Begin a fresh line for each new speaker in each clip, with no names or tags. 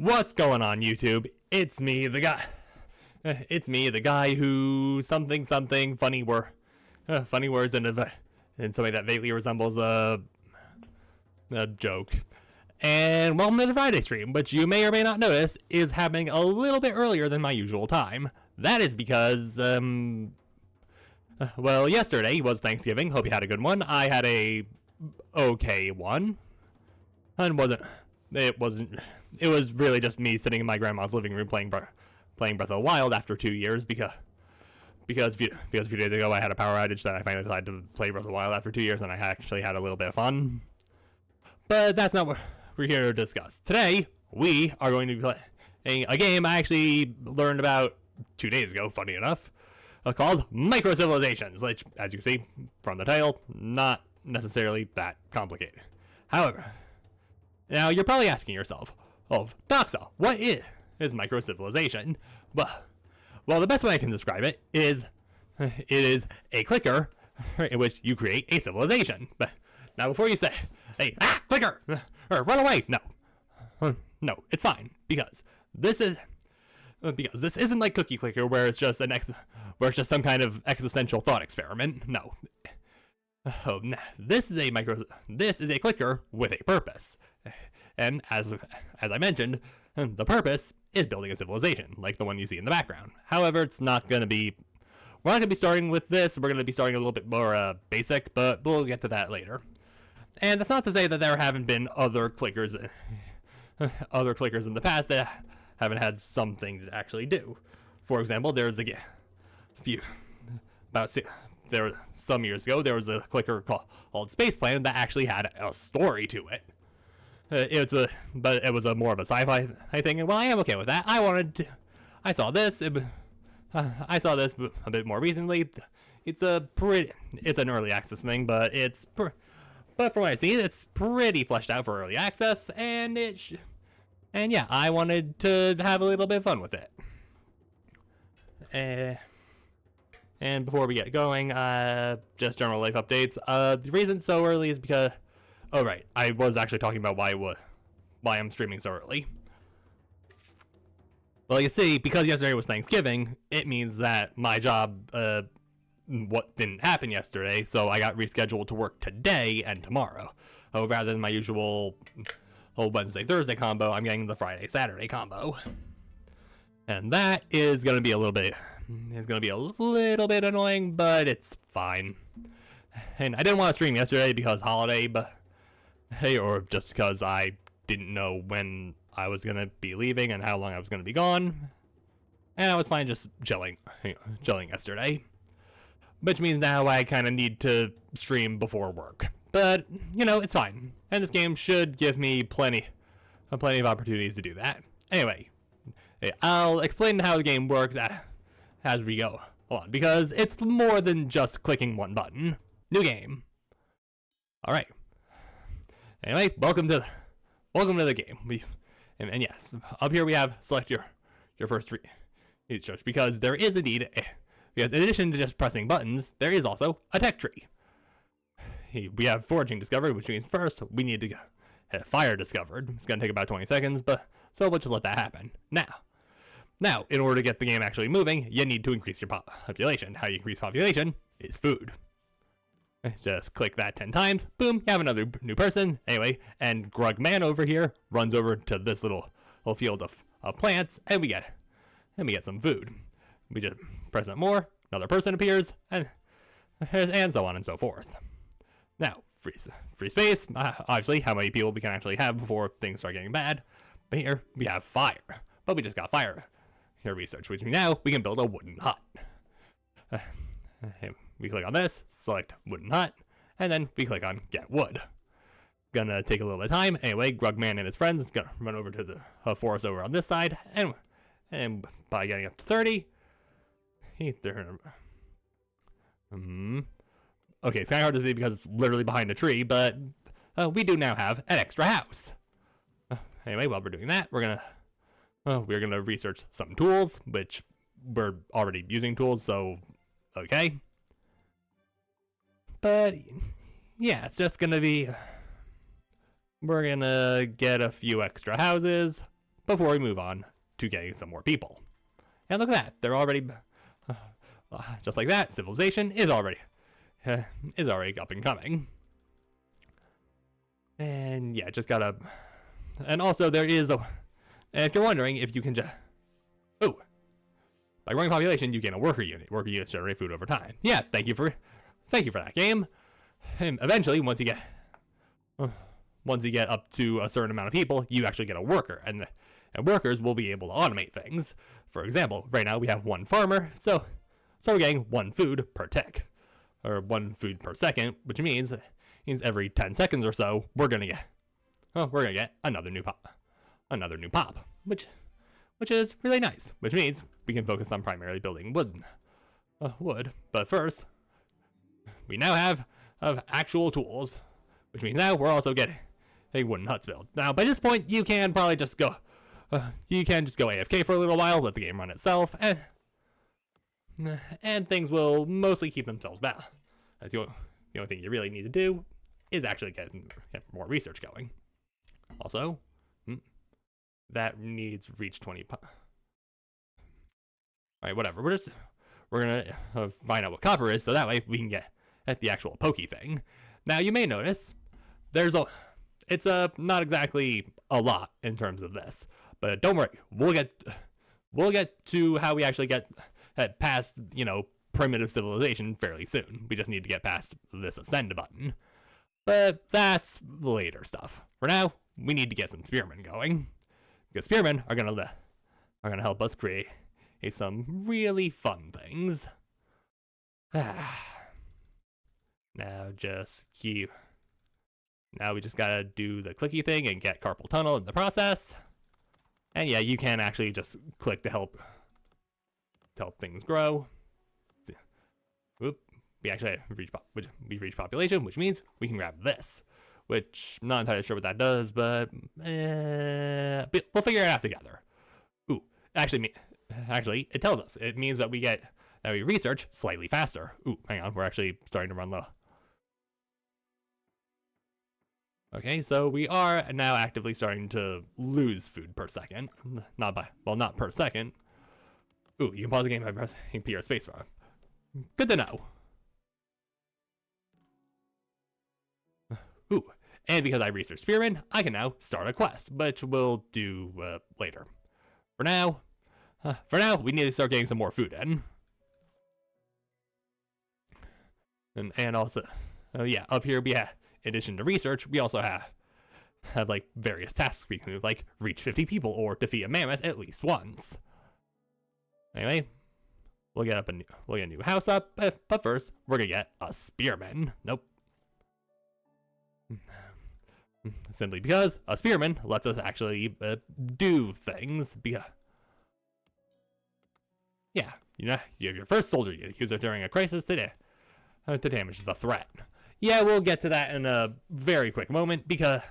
What's going on, YouTube? It's me, the guy. It's me, the guy who something funny words and something that vaguely resembles a joke. And welcome to the Friday stream, which you may or may not notice is happening a little bit earlier than my usual time. That is because well, yesterday was Thanksgiving. Hope you had a good one. I had a okay one, and it was really just me sitting in my grandma's living room playing Breath of the Wild after 2 years because a few days ago I had a power outage that I finally decided to play Breath of the Wild after 2 years, and I actually had a little bit of fun. But that's not what we're here to discuss. Today, we are going to be playing a game I actually learned about 2 days ago, funny enough, called Microcivilizations, which, as you see from the title, not necessarily that complicated. However, now you're probably asking yourself, Doxa, what is Microcivilization? Well, the best way I can describe it is a clicker in which you create a civilization. But now before you say, hey, clicker, or run away, no, it's fine, because this isn't like Cookie Clicker where it's just some kind of existential thought experiment. No. This is a clicker with a purpose. And as I mentioned, the purpose is building a civilization, like the one you see in the background. However, we're not going to be starting with this. We're going to be starting a little bit more basic, but we'll get to that later. And that's not to say that there haven't been other clickers in the past that haven't had something to actually do. For example, some years ago, there was a clicker called Space Plan that actually had a story to it. But it was more of a sci-fi thing, and while I am okay with that, I saw this a bit more recently. It's an early access thing, but from what I've seen, it's pretty fleshed out for early access, and yeah, I wanted to have a little bit of fun with it. And before we get going, just general life updates. The reason it's so early is because, oh right, I was actually talking about why I'm streaming so early. Well, you see, because yesterday was Thanksgiving, it means that my job, what didn't happen yesterday, so I got rescheduled to work today and tomorrow. Rather than my usual Wednesday-Thursday combo, I'm getting the Friday-Saturday combo. And that is going to be a little bit annoying, but it's fine. And I didn't want to stream yesterday because holiday, or just because I didn't know when I was going to be leaving and how long I was going to be gone. And I was fine just chilling yesterday. Which means now I kind of need to stream before work. But, it's fine. And this game should give me plenty of opportunities to do that. Anyway, I'll explain how the game works as we go on, because it's more than just clicking one button. New game. Alright. Anyway, welcome to the game. And yes, up here we have select your first research, because there is indeed because in addition to just pressing buttons, there is also a tech tree. We have foraging discovered, which means first we need to have fire discovered. It's going to take about 20 seconds, so we'll just let that happen. Now, in order to get the game actually moving, you need to increase your population. How you increase population is food. Just click that 10 times, boom, you have another new person. Anyway, and Grugman over here runs over to this little field of plants, and we get some food. We just press it more, another person appears, and so on and so forth. Now, free space, obviously, how many people we can actually have before things start getting bad. But here, we have fire. But we just got fire here research, which means now we can build a wooden hut. We click on this, select wooden hut, and then we click on get wood. Gonna take a little bit of time. Anyway, Grugman and his friends is gonna run over to the forest over on this side, and by getting up to 30, okay, it's kind of hard to see because it's literally behind a tree, but we do now have an extra house. Anyway, while we're doing that, we're gonna research some tools, which we're already using tools, so okay. But yeah, it's just gonna be, we're gonna get a few extra houses, before we move on to getting some more people. And look at that, they're already, just like that, civilization is already up and coming. And yeah, just gotta, and also there is a, and if you're wondering if you can just, by growing population, you gain a worker unit. Worker units generate food over time. Yeah, thank you for that game. And eventually, once you get up to a certain amount of people, you actually get a worker, and workers will be able to automate things. For example, right now we have one farmer, so we're getting one food per tick, or one food per second, which means every 10 seconds or so we're gonna get another new pop, which is really nice. Which means we can focus on primarily building wood. But first, we now have actual tools, which means now we're also getting a wooden huts built. Now, by this point, you can probably just go, AFK for a little while, let the game run itself, and things will mostly keep themselves balanced. That's the only thing you really need to do is actually get more research going. Also, that needs reach 20. Alright, whatever. We're gonna find out what copper is, so that way we can get at the actual pokey thing. Now, you may notice it's not exactly a lot in terms of this, but don't worry, we'll get to how we actually get past primitive civilization fairly soon. We just need to get past this ascend button, but that's later stuff. For now, we need to get some spearmen going, because spearmen are gonna help us create some really fun things. Now we just gotta do the clicky thing and get carpal tunnel in the process. And yeah, you can actually just click to help things grow. Whoop. We actually reach population, which means we can grab this, which I'm not entirely sure what that does, but we'll figure it out together. Ooh, actually, it tells us. It means that we research slightly faster. Ooh, hang on, we're actually starting to run low. Okay, so we are now actively starting to lose food per second. Not per second. Ooh, you can pause the game by pressing P or spacebar. Good to know. Ooh, and because I researched spearmen, I can now start a quest, which we'll do later. For now, we need to start getting some more food in. And also, yeah, up here we have, in addition to research, we also have like various tasks we can do, like reach 50 people or defeat a mammoth at least once. Anyway, we'll get a new house up, but first we're gonna get a spearman. Nope. Simply because a spearman lets us actually do things. Because yeah, you have your first soldier you use it during a crisis to damage the threat. Yeah, we'll get to that in a very quick moment because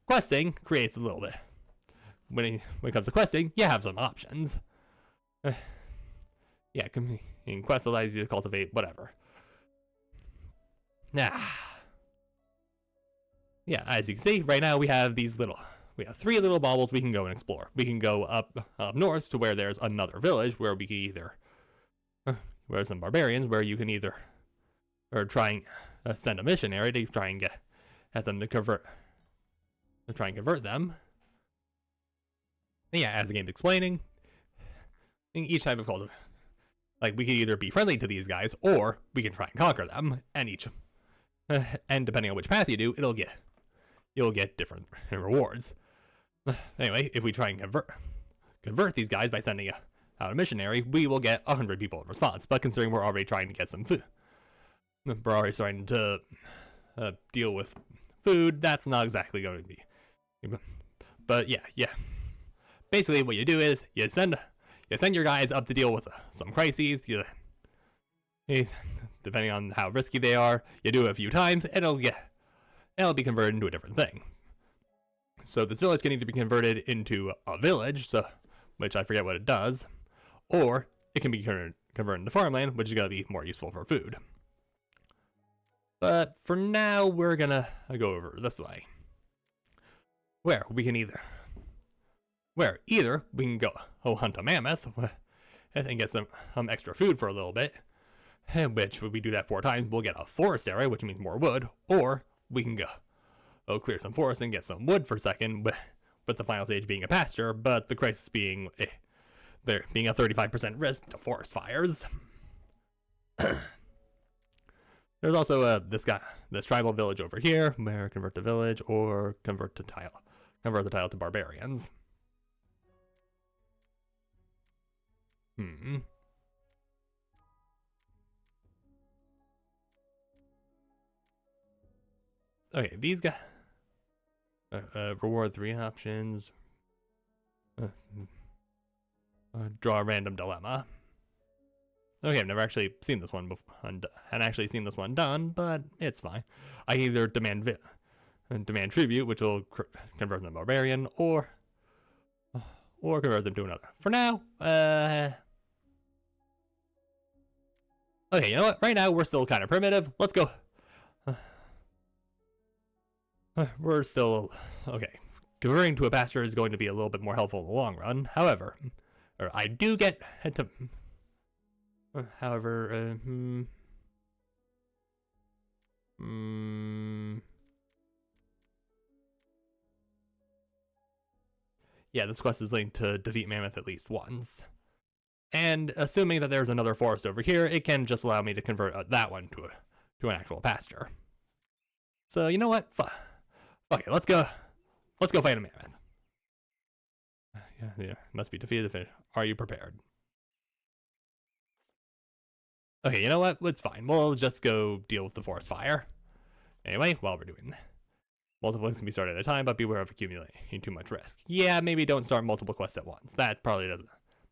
questing creates a little bit. When it comes to questing, you have some options. Yeah, quest allows you to cultivate whatever. Yeah, as you can see, right now we have three little baubles we can go and explore. We can go up north to where there's another village where we can either, where some barbarians, where you can either, or try and send a missionary to try and get them to convert them. And yeah, as the game's explaining, each type of culture, like we can either be friendly to these guys or we can try and conquer them, and depending on which path you do, you'll get different rewards. Anyway, if we try and convert these guys by sending out a missionary, we will get 100 people in response. But considering we're already trying to get some food, we're already starting to deal with food, that's not exactly going to be. But yeah. Basically, what you do is you send your guys up to deal with some crises. Depending on how risky they are, you do it a few times, and it'll be converted into a different thing. So this village can either be converted into a village, which I forget what it does, or it can be converted into farmland, which is going to be more useful for food. But for now, we're gonna go over this way. where we can either we can go hunt a mammoth and get some extra food for a little bit, which if we do that 4 times, we'll get a forest area, which means more wood, or we can go clear some forest and get some wood for a second, with the final stage being a pasture, but the crisis being there being a 35% risk to forest fires. There's also this tribal village over here, where convert the village or convert the tile to barbarians. Okay, these guys reward 3 options. Draw a random dilemma. Okay, I've never actually seen this one before, and actually seen this one done, but it's fine. I either demand tribute, which will convert them to barbarian, or convert them to another. For now, okay, you know what? Right now we're still kind of primitive. Let's go. We're still okay. Converting to a pasture is going to be a little bit more helpful in the long run. However, I do get to. However, yeah, this quest is linked to defeat Mammoth at least once. And assuming that there's another forest over here, it can just allow me to convert that one to an actual pasture. So you know what? Okay, let's go fight a mammoth. Yeah, must be defeated. Are you prepared? Okay, you know what? It's fine. We'll just go deal with the forest fire. Anyway, while we're doing that, multiple quests can be started at a time, but beware of accumulating too much risk. Yeah, maybe don't start multiple quests at once. That's probably not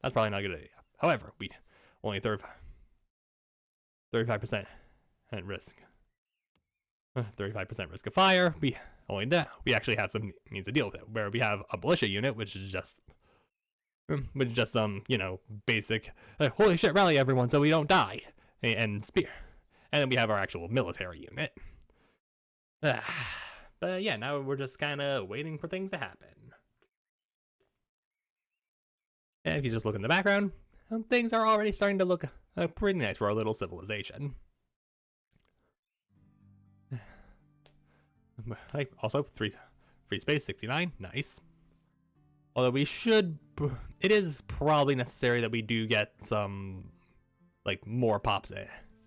a good idea. However, we only 35% risk. 35% risk of fire. We actually have some means to deal with it. Where we have a militia unit, which is just some basic. Holy shit! Rally everyone so we don't die. And spear, and then we have our actual military unit. But yeah, now we're just kind of waiting for things to happen. And if you just look in the background, things are already starting to look pretty nice for our little civilization. Also, free space 69, nice. Although it is probably necessary that we do get some more pops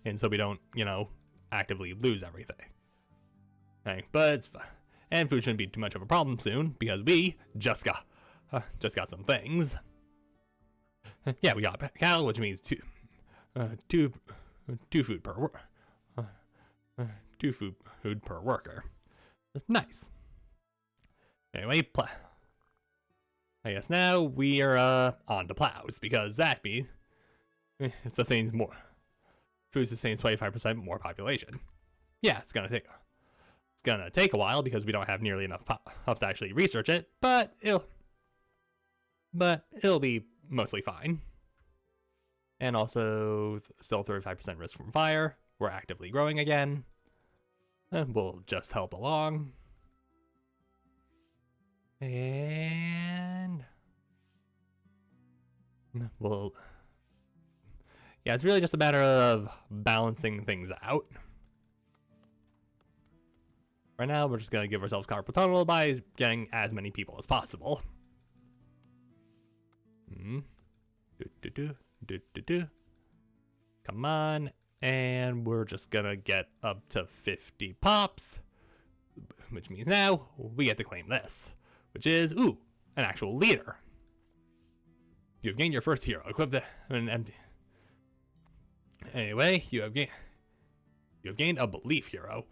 in, so we don't actively lose everything. Okay, but it's fine. And food shouldn't be too much of a problem soon because we just got some things. Yeah, we got cattle, which means two food per worker. Nice. Anyway, I guess now we are on to plows because that means it sustains more. Food sustains 25% more population. Yeah, it's gonna take a while because we don't have nearly enough to actually research it, but it'll be mostly fine. And also, still 35% risk from fire. We're actively growing again. We'll just help along. And yeah, it's really just a matter of balancing things out. Right now, we're just gonna give ourselves carpal tunnel by getting as many people as possible. Come on, and we're just gonna get up to 50 pops, which means now we get to claim this, which is an actual leader. You've gained your first hero. Equip an empty. Anyway, you have gained a belief hero.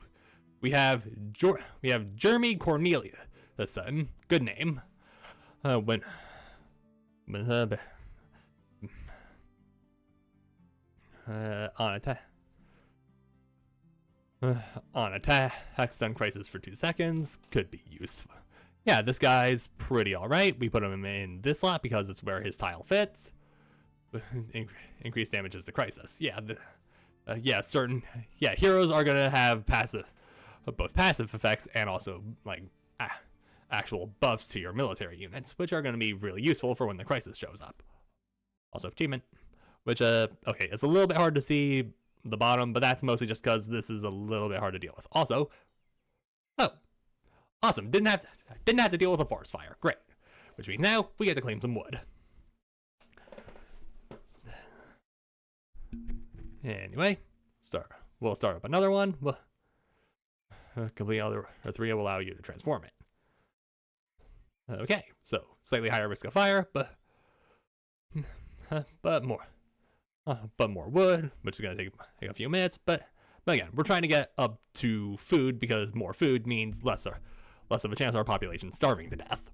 We have Jeremy Cornelia, the son. Good name. On attack, stun crisis for 2 seconds could be useful. Yeah, this guy's pretty alright. We put him in this slot because it's where his tile fits. Increased damages to crisis. Yeah, heroes are gonna have both passive effects and also actual buffs to your military units, which are going to be really useful for when the crisis shows up. Also achievement, which, okay, it's a little bit hard to see the bottom, but that's mostly just because this is a little bit hard to deal with. Also, oh, awesome, didn't have to deal with a forest fire, great. Which means now we get to claim some wood. Anyway, we'll start up another one. We'll complete other 3 will allow you to transform it. Okay, so slightly higher risk of fire, but more wood, which is gonna take a few minutes. But again, we're trying to get up to food because more food means less of a chance of our population starving to death.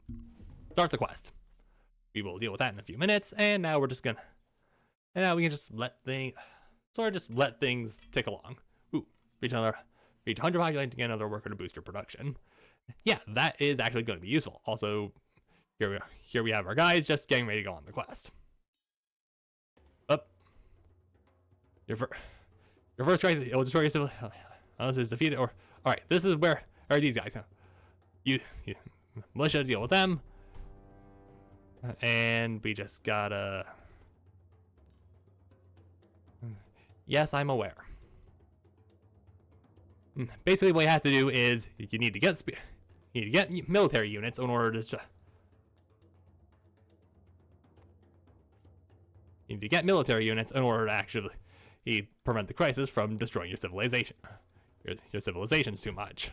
Start the quest. We will deal with that in a few minutes, and now we can just let things tick along. Ooh, reach 100 population to get another worker to boost your production. Yeah, that is actually going to be useful. Also, here we have our guys just getting ready to go on the quest. Up. Your first crisis, it will destroy your civilization. Unless it's defeated, or alright, this is where are these guys? You militia, deal with them. And we just gotta. Yes, I'm aware. Basically, what you have to do is you need to get military units in order to. You need to get military units in order to actually prevent the crisis from destroying your civilization. Your civilization's too much.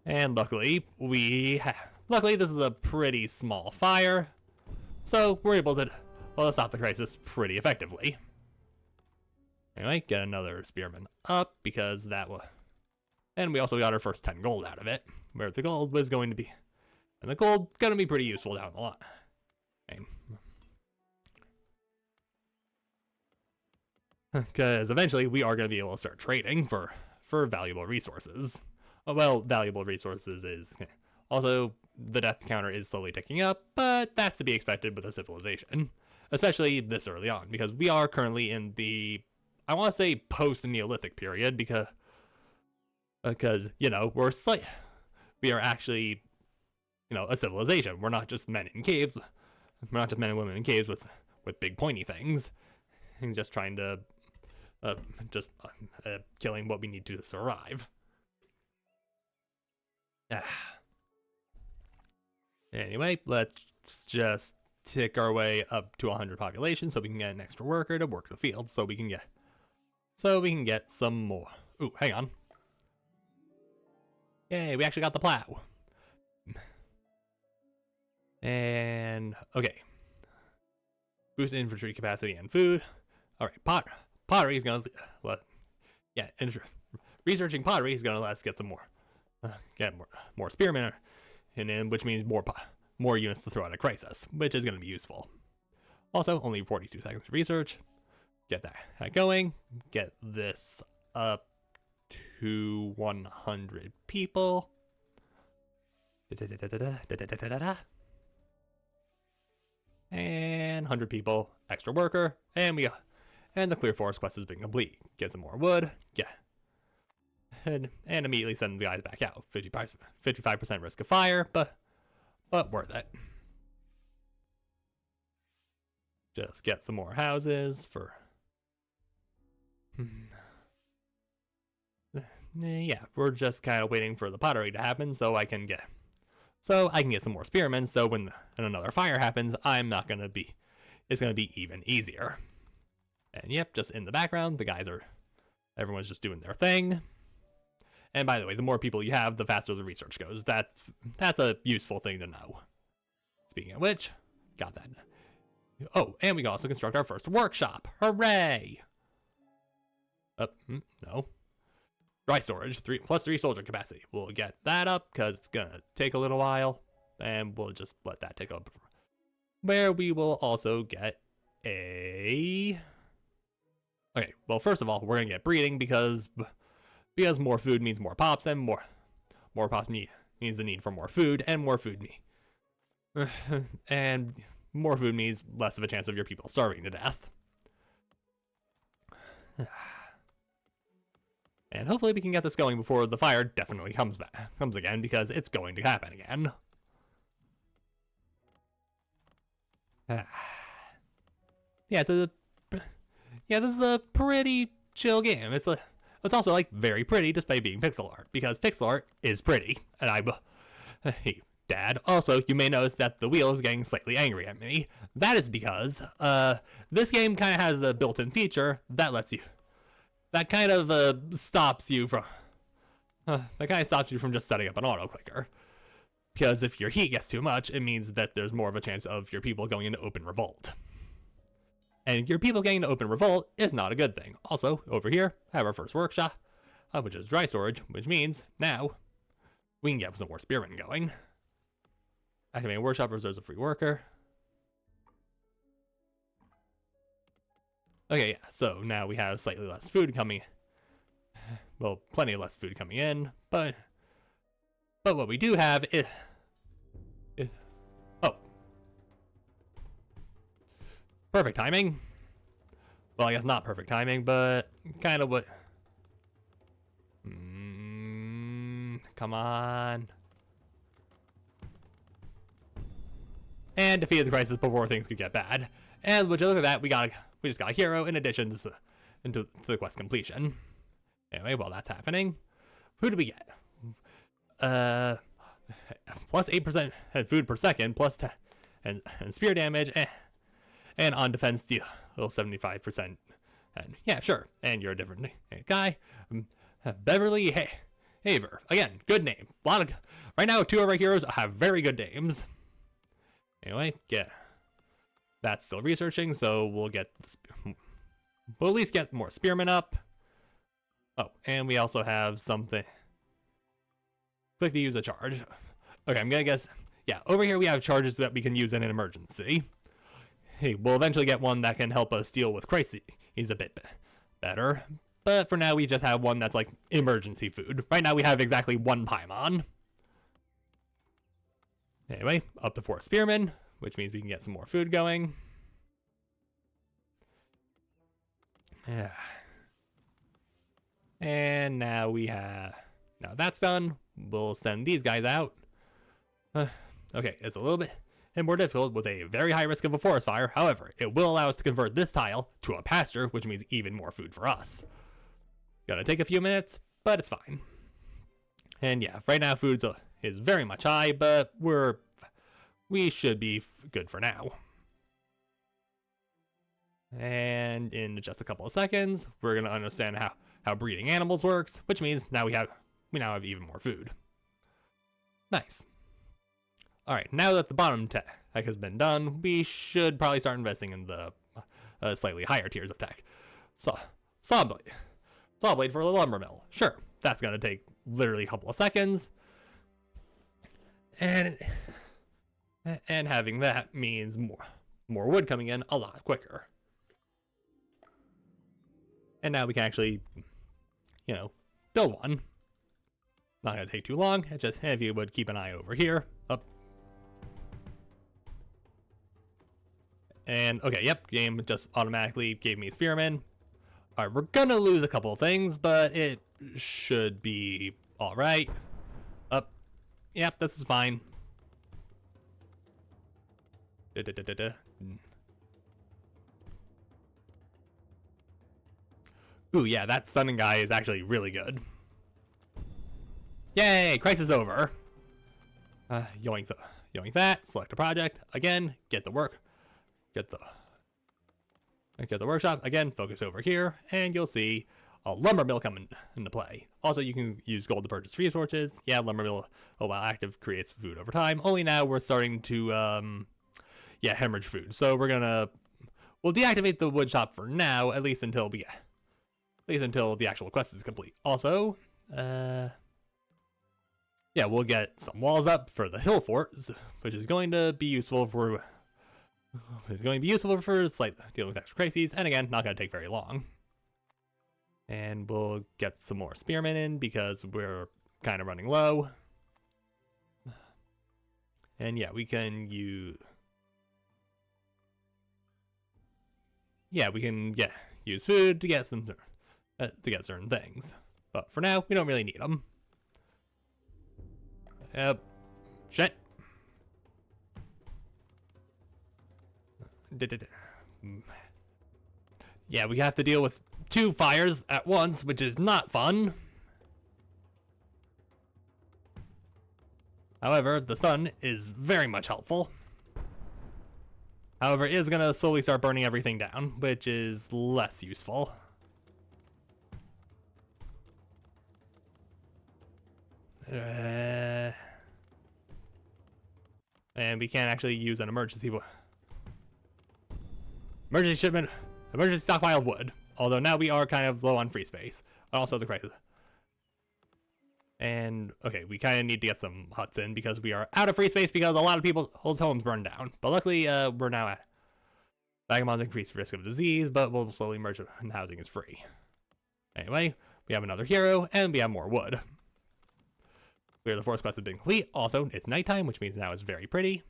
And luckily, this is a pretty small fire, so we're able to stop the crisis pretty effectively. Anyway, get another spearman up because that will, and we also got our first 10 gold out of it, where the gold was going to be, and the gold gonna be pretty useful down the line. Because eventually we are gonna be able to start trading for valuable resources. Well, valuable resources is also the death counter is slowly ticking up, but that's to be expected with a civilization, especially this early on, because we are currently in the, I want to say, post-Neolithic period, because we are actually, a civilization. We're not just men in caves. We're not just men and women in caves with big pointy things, and just trying to, killing what we need to survive. Anyway, let's just tick our way up to 100 population so we can get an extra worker to work the field, so we can get some more. Ooh, hang on. Yay, we actually got the plow. And okay. Boost infantry capacity and food. Alright, pottery is gonna researching pottery is gonna let us get some more. Get more spearmen, and which means more units to throw out a crisis, which is going to be useful. Also, only 42 seconds to research. Get that going. Get this up to 100 people. And 100 people, extra worker, and the clear forest quest has been complete. Get some more wood. And immediately send the guys back out. 55% risk of fire, but worth it. Just get some more houses for. Yeah, we're just kind of waiting for the pottery to happen so I can get some more spearmen. So when another fire happens, it's gonna be even easier. And yep, just in the background, everyone's just doing their thing. And by the way, the more people you have, the faster the research goes. That's a useful thing to know. Speaking of which, got that. Oh, and we can also construct our first workshop. Hooray! No. Dry storage, +3 soldier capacity. We'll get that up because it's gonna take a little while, and we'll just let that take up. Where we will also get a. Okay, well, first of all, we're gonna get breeding because more food means more pops, and more pops means the need for more food, and more food and more food means less of a chance of your people starving to death. And hopefully we can get this going before the fire definitely comes again, because it's going to happen again. Yeah, this is a pretty chill game. It's also like very pretty just by being pixel art, because pixel art is pretty. And hey, Dad. Also, you may notice that the wheel is getting slightly angry at me. That is because this game kind of has a built-in feature that kind of stops you from just setting up an auto clicker. Because if your heat gets too much, it means that there's more of a chance of your people going into open revolt. And your people getting into open revolt is not a good thing. Also, over here, I have our first workshop, which is dry storage, which means now we can get some more spearmen going. Activating workshop reserves a free worker. Okay, yeah, so now we have slightly less food coming. Well, plenty of less food coming in, but what we do have is oh, perfect timing. Well, I guess not perfect timing, but kind of what. Come on. And defeated the crisis before things could get bad. And would you look at that, we just got a hero in addition to the quest completion. Anyway, while that's happening, who do we get? Plus 8% food per second, plus 10 and spear damage, and on defense deal 75%. And yeah, sure. And you're a different guy, Beverly Haber. Again, good name. Right now, 2 of our heroes have very good names. Anyway, that's still researching, so we'll at least get more spearmen up. Oh, and we also have something. Click to use a charge. Okay, I'm gonna guess. Yeah, over here we have charges that we can use in an emergency. Hey, we'll eventually get one that can help us deal with crises. He's a bit better. But for now, we just have one that's like emergency food. Right now, we have exactly 1 Paimon. Anyway, up to 4 spearmen, which means we can get some more food going. Yeah. And now that's done. We'll send these guys out. Okay, it's a little bit more difficult with a very high risk of a forest fire. However, it will allow us to convert this tile to a pasture, which means even more food for us. Gonna take a few minutes, but it's fine. And yeah, right now food is very much high, but we should be good for now. And in just a couple of seconds, we're gonna understand how breeding animals works, which means now we now have even more food. Nice. All right, now that the bottom tech has been done, we should probably start investing in the slightly higher tiers of tech. Saw blade for the lumber mill. Sure, that's gonna take literally a couple of seconds. And having that means more wood coming in a lot quicker. And now we can actually, build one. Not gonna take too long. Just if you would keep an eye over here. Up. And okay, yep, game just automatically gave me spearmen. Alright, we're gonna lose a couple of things, but it should be alright. Up. Yep, this is fine. Ooh, yeah, that stunning guy is actually really good. Yay, crisis over. Yoink that, select a project, again, get the workshop, again, focus over here, and you'll see a lumber mill come into play. Also, you can use gold to purchase resources. Yeah, lumber mill, while active, creates food over time. Only now we're starting to, hemorrhage food. So we'll deactivate the wood shop for now, at least until the actual quest is complete. Also, we'll get some walls up for the hill forts, which is going to be useful for dealing with extra crises, and again, not going to take very long. And we'll get some more spearmen in because we're kind of running low. And yeah, we can use food to get certain things. But for now, we don't really need them. Yep. Shit. Yeah, we have to deal with 2 fires at once, which is not fun. However, the sun is very much helpful. However, it is going to slowly start burning everything down, which is less useful. And we can't actually use an emergency shipment, emergency stockpile of wood. Although now we are kind of low on free space. Also the crisis. And, okay, we kind of need to get some huts in because we are out of free space because a lot of people's homes burned down. But luckily, we're now at vagabonds increased risk of disease, but we'll slowly merge and housing is free. Anyway, we have another hero, and we have more wood. Clear the forest quest has been complete. Also, it's nighttime, which means now it's very pretty.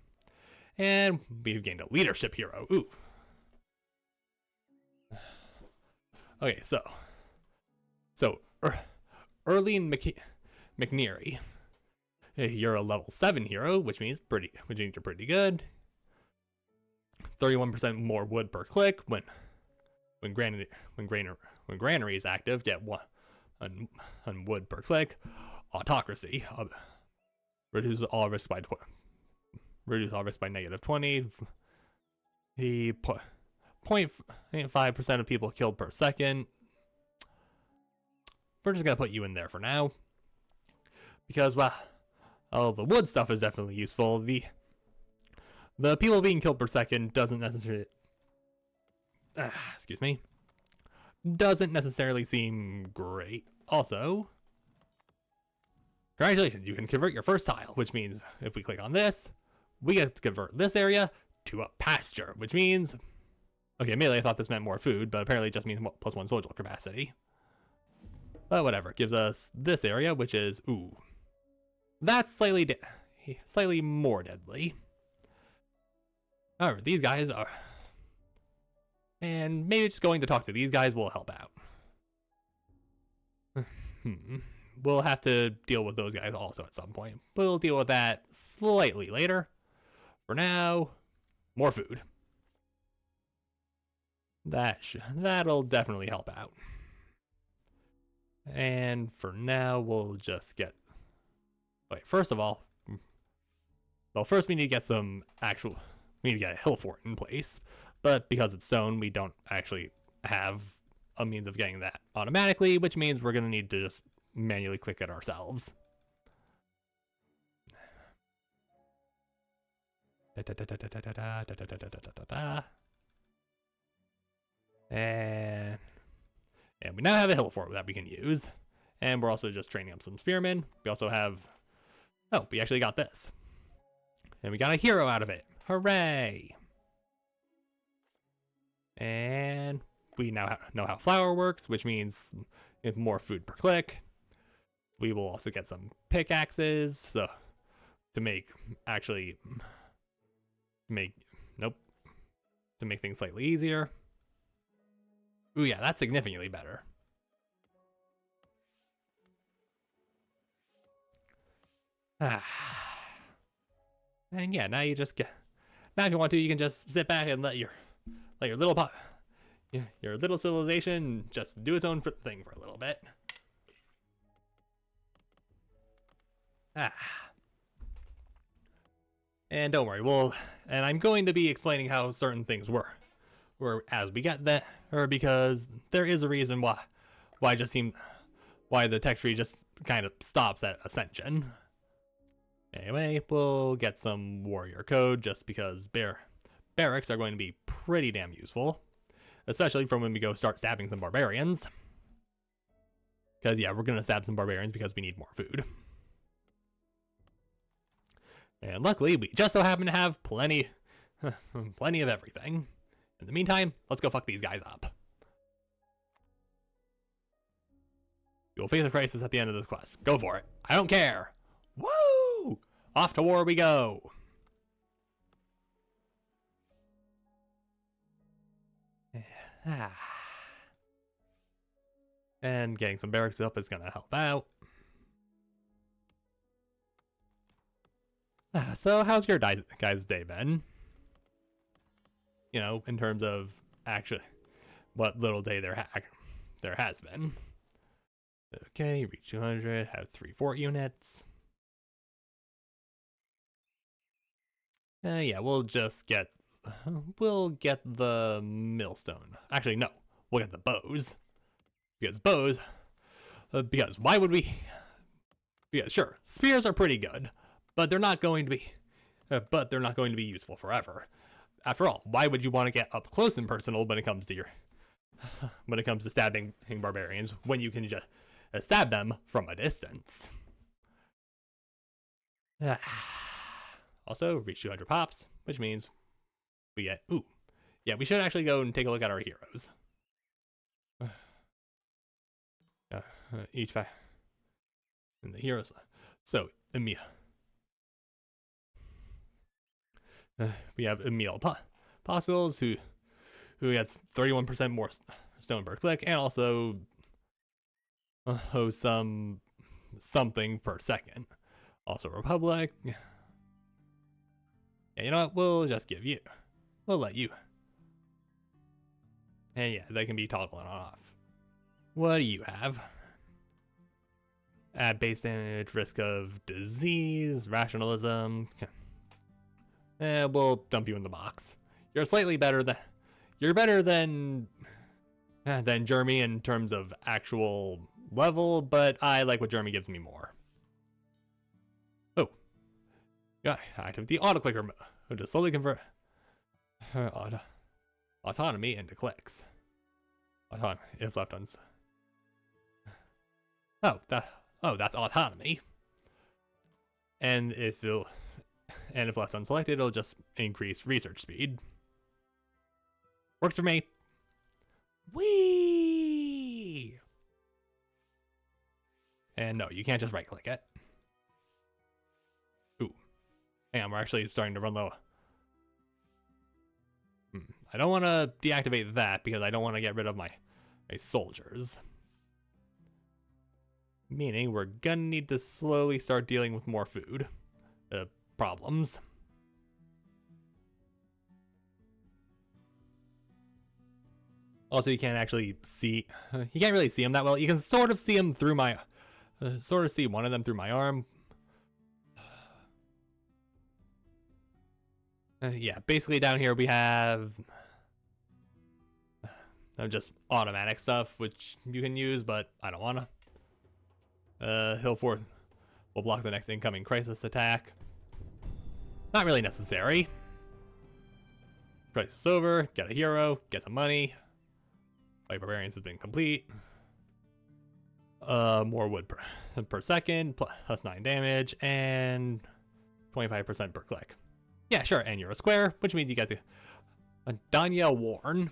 And we've gained a leadership hero. Ooh. Okay, so Erling McNeary. You're a level 7 hero, which means you're pretty good. 31% more wood per click when granary is active. Get 1 on wood per click. Autocracy. Reduce all risk by -20. The 0.5% of people killed per second. We're just gonna put you in there for now. Because, well, the wood stuff is definitely useful. The people being killed per second doesn't necessarily... excuse me. Doesn't necessarily seem great. Also, congratulations, you can convert your first tile, which means if we click on this, we get to convert this area to a pasture, which means... Okay, immediately I thought this meant more food, but apparently it just means +1 social capacity. But whatever, gives us this area, which is... Ooh. That's slightly more deadly. However, these guys are... And maybe just going to talk to these guys will help out. We'll have to deal with those guys also at some point. We'll deal with that slightly later. For now, more food. That'll definitely help out. And for now, we'll just get... Wait, first of all... Well, first we need to get we need to get a hill fort in place. But because it's stone, we don't actually have a means of getting that automatically, which means we're going to need to just manually click it ourselves. And we now have a hill fort that we can use. And we're also just training up some spearmen. We also have... Oh, we actually got this. And we got a hero out of it. Hooray! And we now know how flour works, which means more food per click. We will also get some pickaxes to make things slightly easier. Ooh, yeah, that's significantly better. And yeah, now if you want to, you can just sit back and let your little civilization just do its own thing for a little bit. And don't worry, and I'm going to be explaining how certain things were as we get there, because there is a reason why the tech tree just kind of stops at Ascension. Anyway, we'll get some warrior code just because barracks are going to be pretty damn useful, especially from when we go start stabbing some barbarians. Because yeah, we're gonna stab some barbarians because we need more food. And luckily, we just so happen to have plenty of everything. In the meantime, let's go fuck these guys up. You'll face a crisis at the end of this quest. Go for it. I don't care. Woo! Off to war we go. And getting some barracks up is gonna help out. So how's your guys' day been? You know, in terms of actually what little day there has been. Okay, reach 200, have 3 fort units. Yeah, we'll get the millstone. Actually, no, we'll get the bows. Because why would we? Yeah, sure, spears are pretty good, but they're not going to be useful forever. After all, why would you want to get up close and personal when it comes to stabbing barbarians when you can just stab them from a distance? Also, reach 200 pops, which means we get yeah, we should actually go and take a look at our heroes. Each fact and the heroes. So we have Emil Apostles who gets 31% more stone per click, and also something per second. Also Republic. Yeah, you know what? We'll let you. And yeah, they can be toggling off. What do you have? Add base damage, risk of disease, rationalism. We'll dump you in the box. You're better than Jeremy in terms of actual level, but I like what Jeremy gives me more. Oh, yeah, activate the auto clicker mode to slowly convert autonomy into clicks. Autonomy if left on. That's autonomy. And if left unselected, it'll just increase research speed. Works for me. Whee! And no, you can't just right click it. Ooh. Hang on, we're actually starting to run low. I don't want to deactivate that because I don't want to get rid of my soldiers. Meaning we're gonna need to slowly start dealing with more food problems. Also, you can't actually see. You can't really see them that well. You can sort of see them through my, see one of them through my arm. Yeah, basically down here we have just automatic stuff which you can use, but I don't wanna. Hill Fort will block the next incoming crisis attack. Not really necessary. Crisis over. Get a hero. Get some money. Fight Barbarians has been complete. More wood per second, plus 9 damage, and 25% per click. Yeah, sure, and you're a square, which means you get the Danya Warren.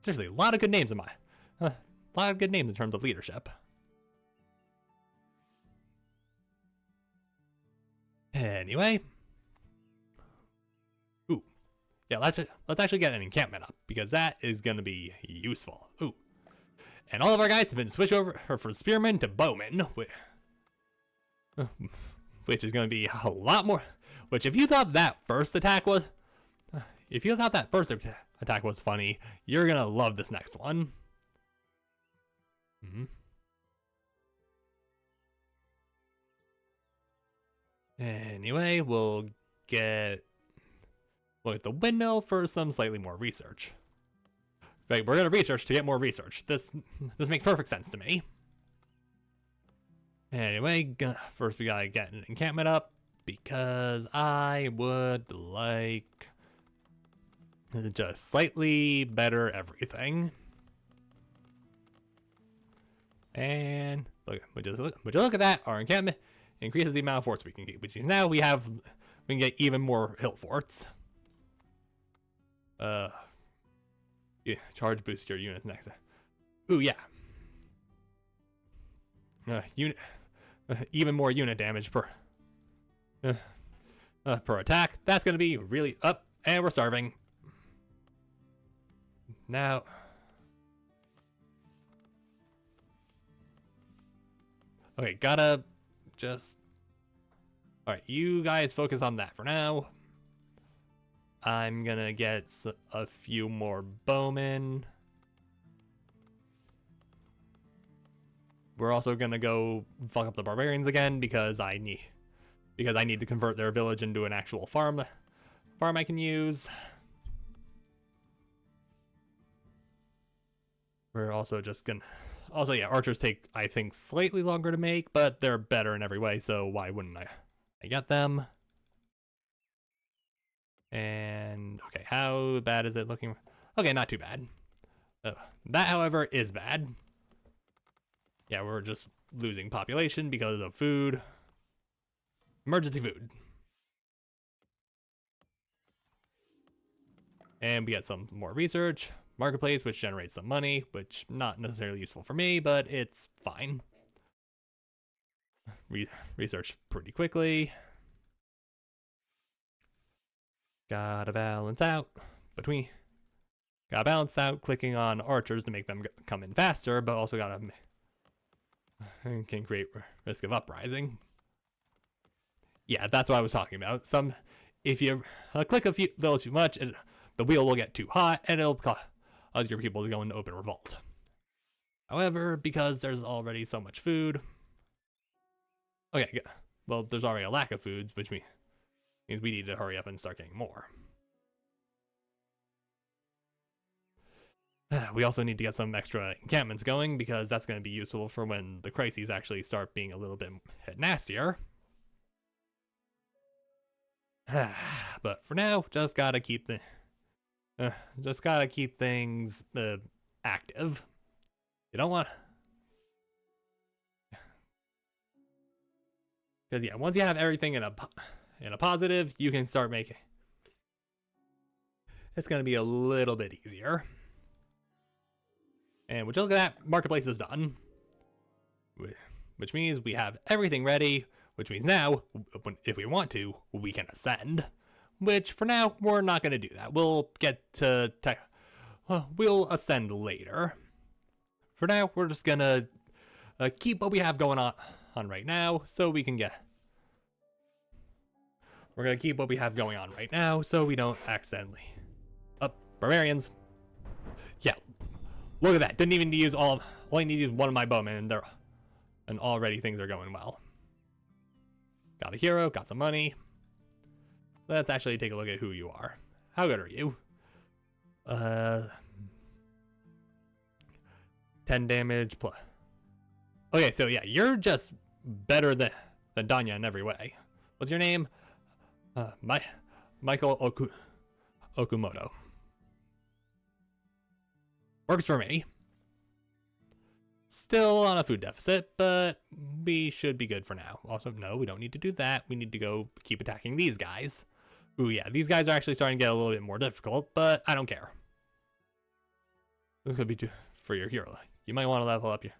Seriously, a lot of good names in terms of leadership. Anyway. Ooh. Yeah, let's actually get an encampment up, because that is going to be useful. Ooh. And all of our guys have been switched over from spearmen to bowmen, which is going to be a lot more. Which, if you thought that first attack was funny, you're going to love this next one. Anyway, we'll get the windmill for some slightly more research. Right, we're gonna research to get more research. This makes perfect sense to me. Anyway, first we gotta get an encampment up because I would like just slightly better everything. And would you look at that? Our encampment increases the amount of forts we can get, which now we can get even more hill forts. Yeah, charge boost your units next. Ooh, yeah. Even more unit damage per attack. That's gonna be really up, and we're starving. Now, Okay, gotta just... Alright, you guys focus on that for now. I'm gonna get a few more bowmen. We're also gonna go fuck up the barbarians again because I need to convert their village into an actual farm I can use. We're also just gonna... Also, yeah, archers take, I think, slightly longer to make, but they're better in every way, so why wouldn't I get them? And, okay, how bad is it looking? Okay, not too bad. That, however, is bad. Yeah, we're just losing population because of food. Emergency food. And we get some more research. Marketplace, which generates some money, which not necessarily useful for me, but it's fine. Research pretty quickly. Gotta balance out clicking on archers to make them come in faster, but also can create risk of uprising. Yeah, that's what I was talking about. If you click a little too much, the wheel will get too hot, and it'll cause your people to go into open revolt. However, because there's already so much food... Okay, well, there's already a lack of foods, which means we need to hurry up and start getting more. We also need to get some extra encampments going, because that's going to be useful for when the crises actually start being a little bit nastier. But for now, just gotta keep things active. You don't want... Because yeah, once you have everything in a positive, you can start making... It's going to be a little bit easier. And would you look at that? Marketplace is done. Which means we have everything ready, which means now, if we want to, we can ascend. Which, for now, we're not going to do that. We'll get to... we'll ascend later. For now, we're just going to keep what we have going on right now, so we can get... We're going to keep what we have going on right now, so we don't accidentally... barbarians. Yeah, look at that. Didn't even use all I need to use one of my bowmen, and already things are going well. Got a hero, got some money. Let's actually take a look at who you are. How good are you? 10 damage plus. Okay, so yeah, you're just better than Danya in every way. What's your name? Michael Okumoto. Works for me. Still on a food deficit, but we should be good for now. Also, no, we don't need to do that. We need to go keep attacking these guys. Ooh, yeah, these guys are actually starting to get a little bit more difficult, but I don't care. This could be too for your hero. You might want to level up your...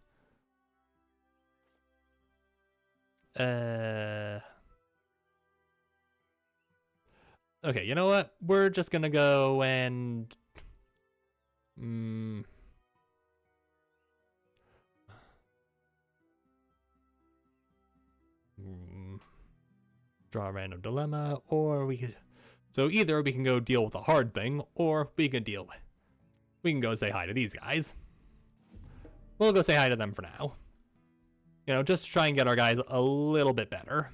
Okay, you know what? We're just gonna go and... Draw a random dilemma, or we could... So either we can go deal with a hard thing, or we can go say hi to these guys. We'll go say hi to them for now. You know, just to try and get our guys a little bit better.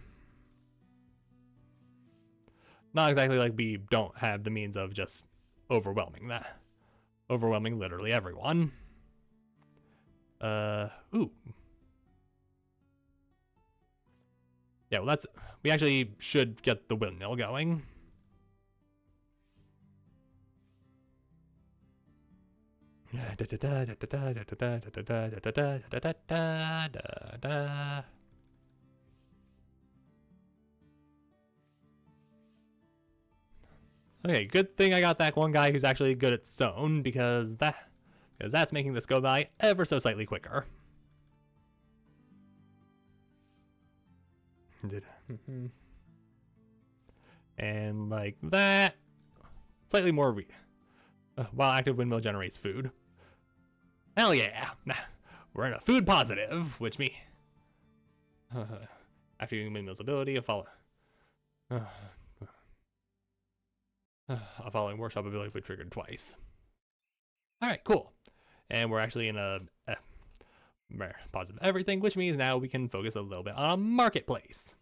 Not exactly like we don't have the means of just overwhelming literally everyone. Ooh. Yeah, well we actually should get the windmill going. Okay, good thing I got that one guy who's actually good at stone, because that's making this go by ever so slightly quicker. And like that, slightly more while active windmill generates food. Hell yeah, we're in a food positive, which After using windmill's ability, a following workshop ability will be triggered twice. Alright, cool. And we're actually in a positive everything, which means now we can focus a little bit on a marketplace.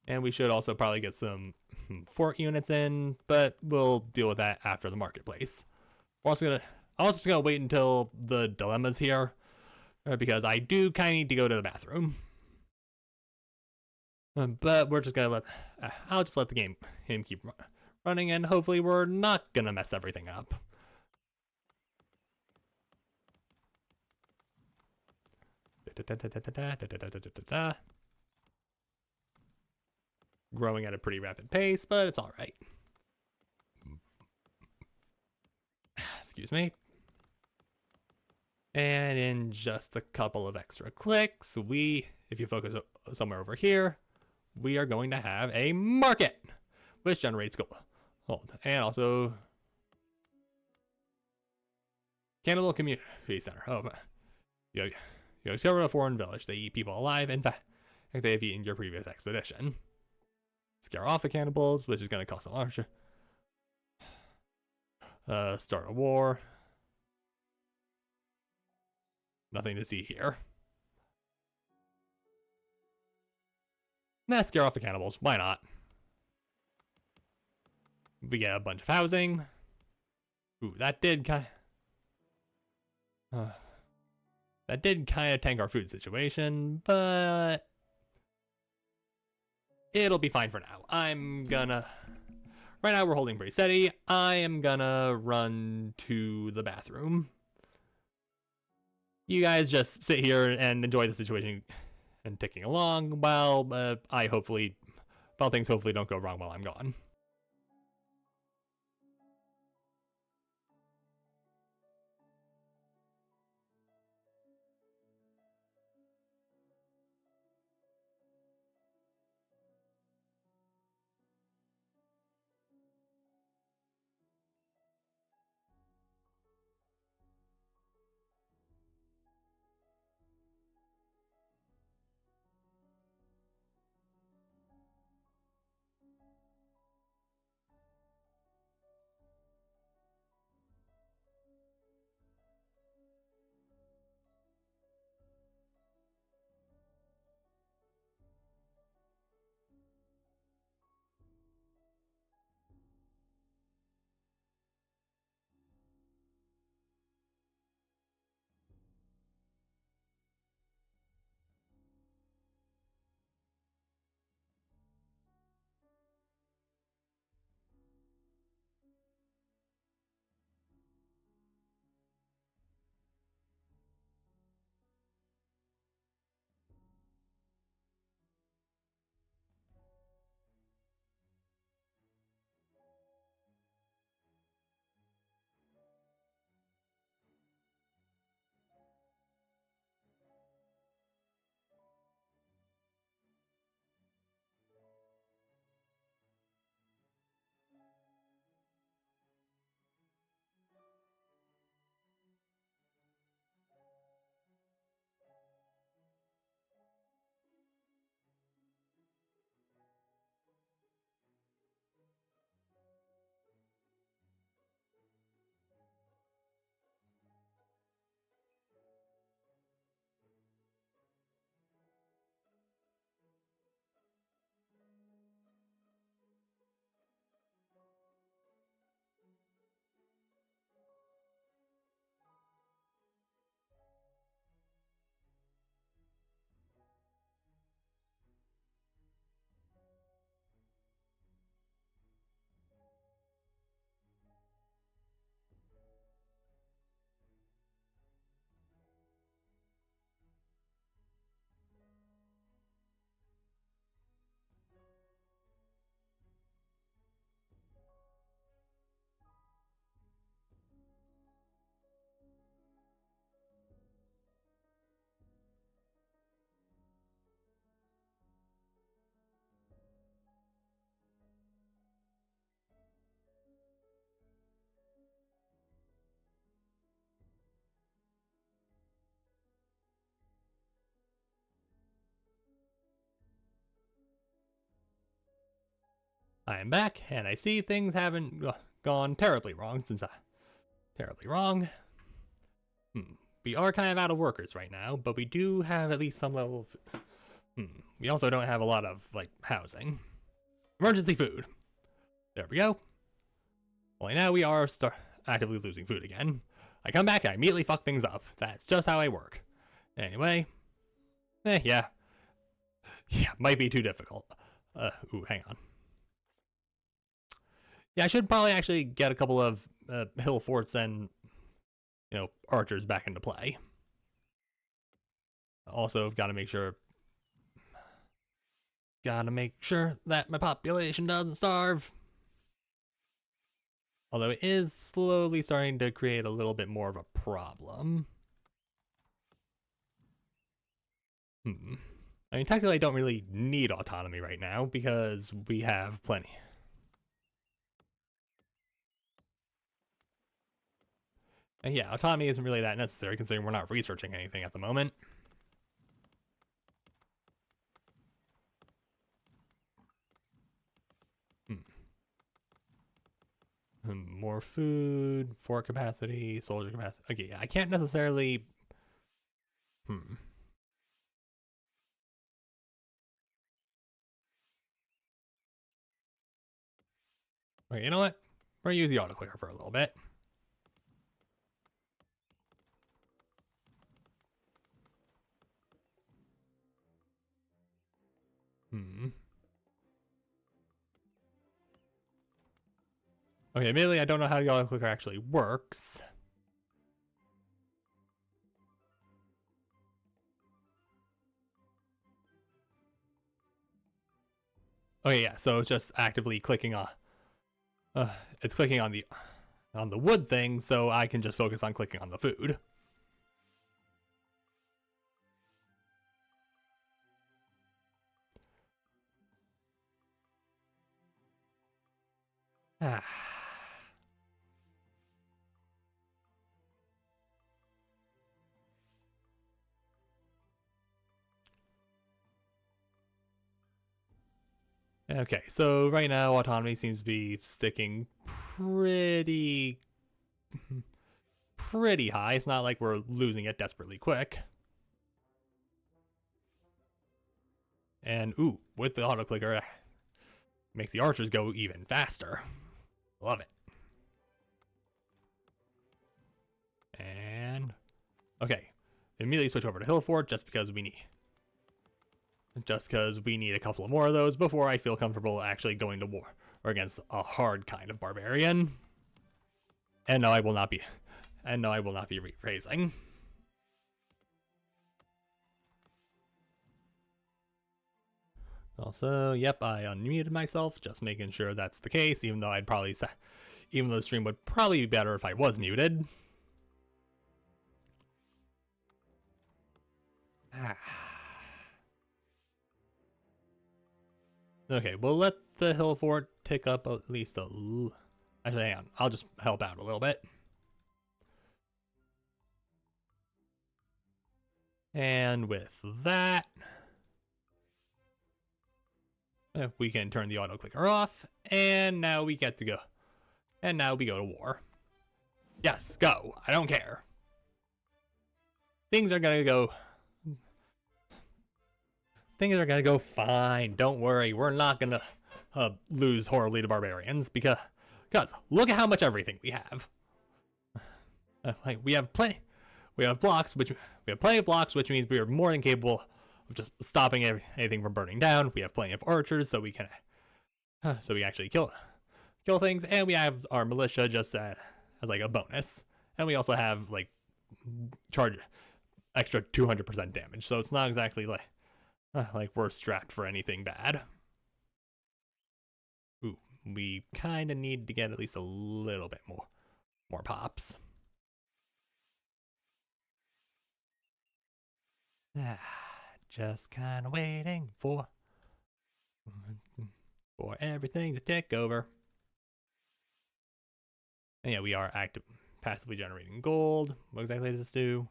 And we should also probably get some fort units in, but we'll deal with that after the marketplace. I'm also just gonna wait until the dilemma's here, because I do kind of need to go to the bathroom. But we're just gonna I'll just let the game keep running, and hopefully we're not gonna mess everything up. Growing at a pretty rapid pace, but it's all right. Excuse me. And in just a couple of extra clicks, if you focus somewhere over here, we are going to have a market, which generates gold. And also, Cannibal Community Center. Oh, you discover a foreign village. They eat people alive. In fact, they have eaten your previous expedition. Scare off the cannibals, which is going to cost a large. Start a war. Nothing to see here. Nah, scare off the cannibals. Why not? We get a bunch of housing. Ooh, that did kind of tank our food situation, but it'll be fine for now. Right now we're holding pretty steady. I am gonna run to the bathroom. You guys just sit here and enjoy the situation and ticking along while things hopefully don't go wrong while I'm gone. I am back, and I see things haven't gone terribly wrong since I... Terribly wrong. We are kind of out of workers right now, but we do have at least some level of... We also don't have a lot of, like, housing. Emergency food. There we go. Only now we are actively losing food again. I come back and I immediately fuck things up. That's just how I work. Anyway. Yeah. Yeah, might be too difficult. Ooh, hang on. Yeah, I should probably actually get a couple of hill forts and, archers back into play. Also, gotta make sure that my population doesn't starve. Although it is slowly starting to create a little bit more of a problem. I mean, technically I don't really need autonomy right now because we have plenty. And yeah, autonomy isn't really that necessary considering we're not researching anything at the moment. More food, fort capacity, soldier capacity. Okay, yeah, I can't necessarily... Okay, you know what? We're gonna use the autoclicker for a little bit. Okay, admittedly, I don't know how the autoclicker actually works. Okay, yeah, so it's just actively clicking on... it's clicking on the wood thing, so I can just focus on clicking on the food. Okay, so right now autonomy seems to be sticking pretty high. It's not like we're losing it desperately quick. And ooh, with the auto clicker, makes the archers go even faster. Love it. And okay, immediately switch over to hill fort just because we need a couple of more of those before I feel comfortable actually going to war or against a hard kind of barbarian. And no, I will not be rephrasing. Also, yep, I unmuted myself, just making sure that's the case, even though the stream would probably be better if I was muted. Okay, we'll let the hill fort tick up at least a little. Actually, hang on, I'll just help out a little bit. And with that, we can turn the auto clicker off, and now we get to go. And now we go to war. Yes, go. I don't care. Things are gonna go fine. Don't worry. We're not gonna lose horribly to barbarians because look at how much everything we have. We have plenty of blocks, which means we are more than capable of just stopping anything from burning down. We have plenty of archers, so we can actually kill things, and we have our militia just as like a bonus, and we also have like charge extra 200% damage. So it's not exactly like we're strapped for anything bad. Ooh, we kind of need to get at least a little bit more pops. Just kind of waiting for everything to tick over. And yeah, we are passively generating gold. What exactly does this do?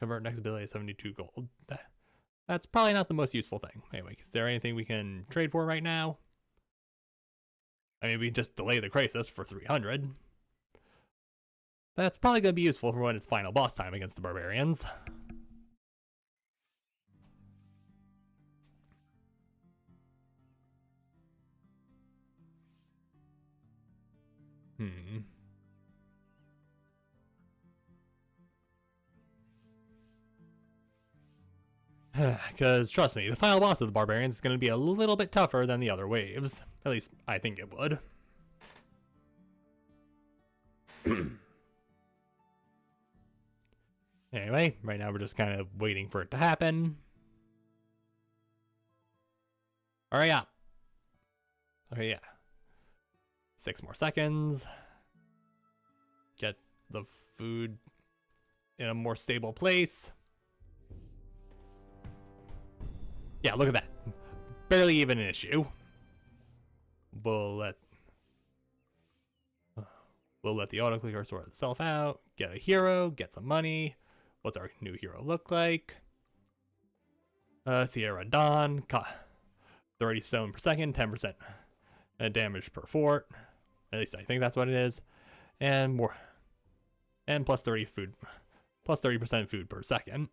Convert next ability to 72 gold. That's probably not the most useful thing. Anyway, is there anything we can trade for right now? I mean, we can just delay the crisis for 300. That's probably going to be useful for when it's final boss time against the barbarians. Because, trust me, the final boss of the barbarians is going to be a little bit tougher than the other waves. At least, I think it would. Anyway, right now we're just kind of waiting for it to happen. Hurry up. Okay, yeah. 6 more seconds. Get the food in a more stable place. Yeah, look at that. Barely even an issue. We'll let the autoclicker sort itself out. Get a hero, get some money. What's our new hero look like? Sierra Dawn. 30 stone per second, 10% damage per fort. At least I think that's what it is. And more. And plus 30% food per second.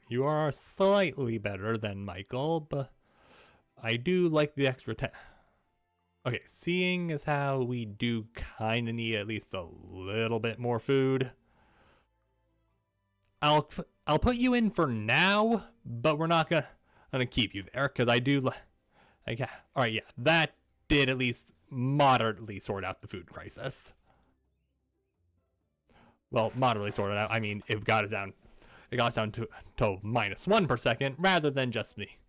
You are slightly better than Michael, but I do like the extra 10. Okay, seeing as how we do kind of need at least a little bit more food, I'll put you in for now, but we're not gonna keep you there because I do. Okay, all right, yeah, that did at least moderately sort out the food crisis. Well, moderately sorted out. I mean, it got it down. It got us down to -1 per second rather than just me.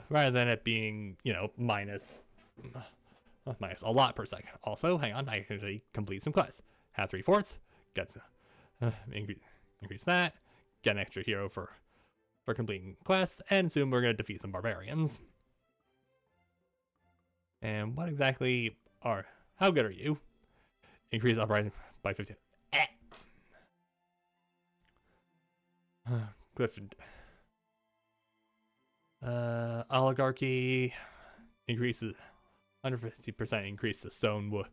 Rather than it being, you know, minus a lot per second. Also, hang on, I can actually complete some quests. Have 3 forts. Get increase that. Get an extra hero for completing quests, and soon we're gonna defeat some barbarians. And what exactly are? How good are you? Increase uprising by 15. Clifton. Oligarchy increases 150% increase to stone, wood,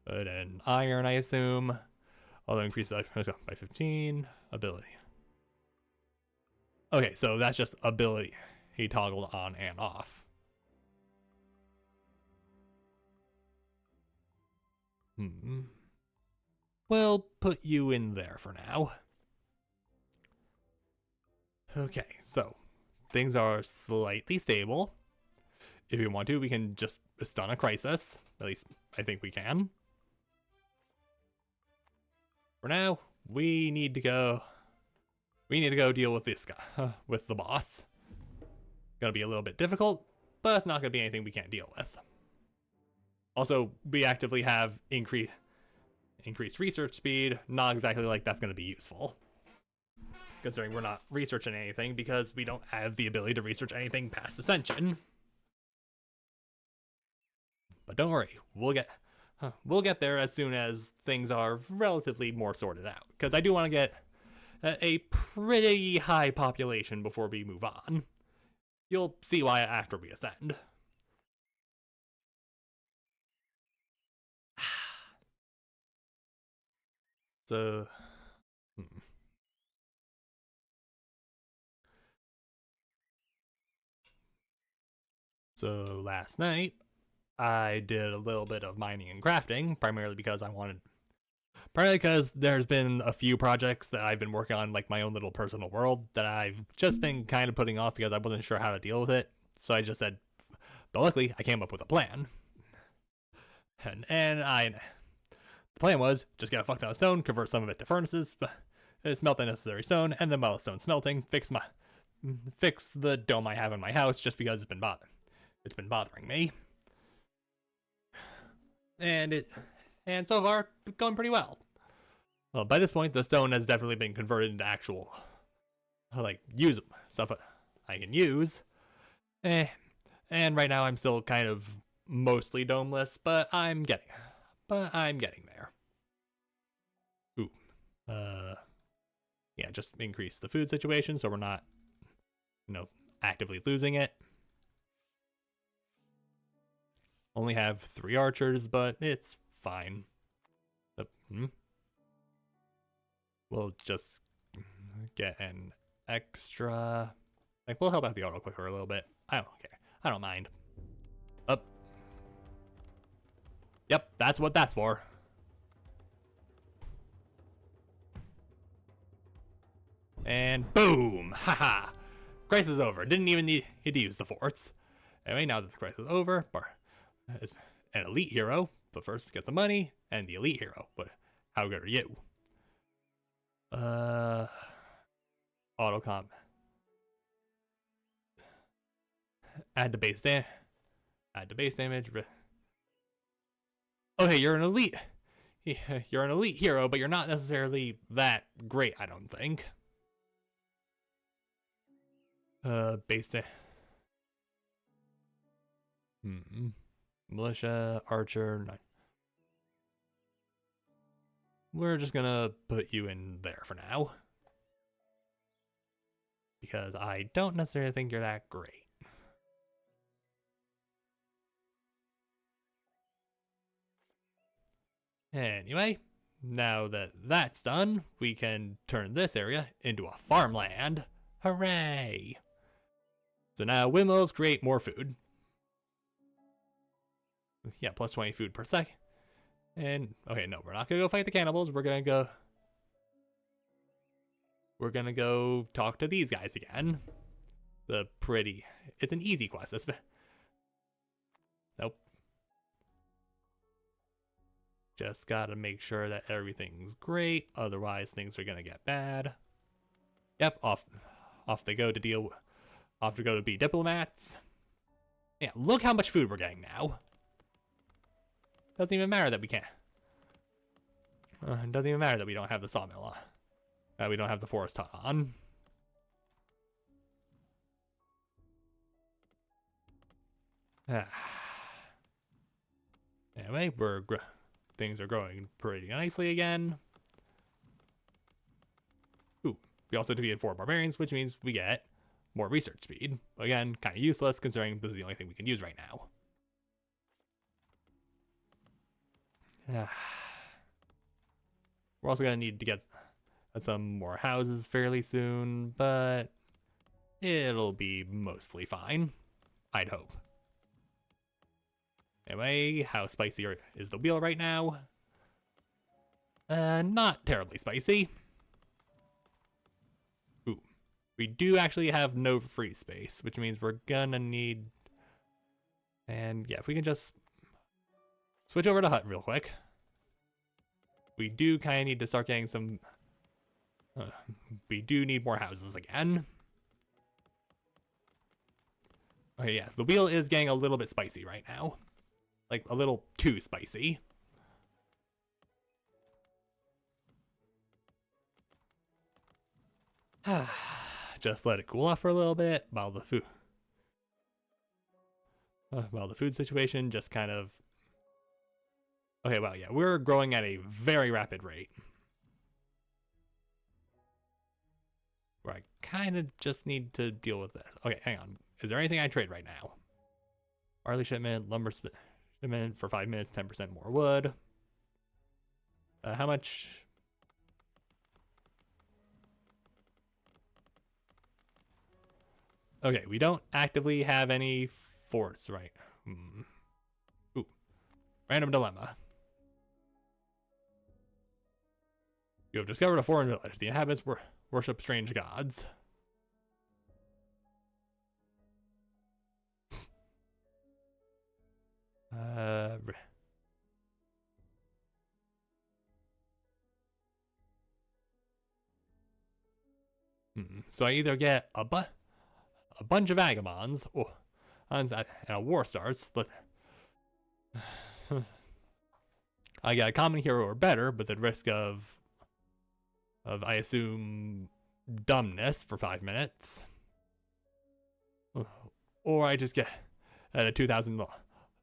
and iron, I assume. Although increases by 15. Ability. Okay, so that's just ability. He toggled on and off. We'll put you in there for now. Okay, so things are slightly stable. If we want to, we can just stun a crisis. At least I think we can. For now, we need to go deal with this guy, with the boss. Gonna be a little bit difficult, but it's not gonna be anything we can't deal with. Also, we actively have increased research speed. Not exactly like that's gonna be useful, considering we're not researching anything because we don't have the ability to research anything past Ascension. But don't worry, we'll get there as soon as things are relatively more sorted out. Because I do want to get a pretty high population before we move on. You'll see why after we ascend. So, So last night, I did a little bit of mining and crafting, primarily because there's been a few projects that I've been working on, like my own little personal world, that I've just been kind of putting off because I wasn't sure how to deal with it. So I just said, but luckily I came up with a plan. The plan was just get a fuck ton of stone, convert some of it to furnaces, smelt the necessary stone, and then while the stone's smelting, fix the dome I have in my house just because it's been bothering me. And so far, going pretty well. Well, by this point, the stone has definitely been converted into actual, use stuff I can use. And right now I'm still kind of mostly domeless, but I'm getting there. Ooh. Yeah, just increase the food situation so we're not, actively losing it. Only have 3 archers, but it's fine. We'll just get an extra. Like, we'll help out the auto clicker a little bit. I don't care. I don't mind. Up. Yep, that's what that's for. And boom! Haha! Crisis is over. Didn't even need to use the forts. Anyway, now that the crisis is over, is an elite hero, but first get some money, and the elite hero. But how good are you? Auto comp. Add the base damage. Add the base damage. Okay, you're an elite. You're an elite hero, but you're not necessarily that great, I don't think. Base damage. Militia, archer, 9. We're just gonna put you in there for now. Because I don't necessarily think you're that great. Anyway, now that that's done, we can turn this area into a farmland. Hooray! So now windmills create more food. Yeah, plus 20 food per sec. And, okay, no, we're not gonna go fight the cannibals. We're gonna go talk to these guys again. It's an easy quest. Nope. Just gotta make sure that everything's great, otherwise things are gonna get bad. Yep, off they go to be diplomats. Yeah, look how much food we're getting now. Doesn't even matter that we can't. Doesn't even matter that we don't have the sawmill on. We don't have the forest hut on. Anyway, things are growing pretty nicely again. Ooh, we also defeated 4 barbarians, which means we get more research speed. Again, kind of useless considering this is the only thing we can use right now. We're also gonna need to get some more houses fairly soon, but it'll be mostly fine, I'd hope. Anyway, how spicy is the wheel right now? Not terribly spicy. Ooh, we do actually have no free space, which means we're gonna need. And yeah, if we can just switch over to hut real quick. We do kind of need to start getting some. We do need more houses again. Okay, yeah, the wheel is getting a little bit spicy right now. Like, a little too spicy. Just let it cool off for a little bit while the food situation just kind of. Okay, well, yeah, we're growing at a very rapid rate. Where I kind of just need to deal with this. Okay, hang on. Is there anything I trade right now? Barley shipment, lumber shipment for 5 minutes, 10% more wood. How much? Okay, we don't actively have any forts, right? Ooh, random dilemma. You have discovered a foreign village. The inhabitants worship strange gods. So I either get a bunch of vagabonds, and a war starts. I get a common hero or better, but at risk of I assume dumbness for 5 minutes, or I just get a 2,000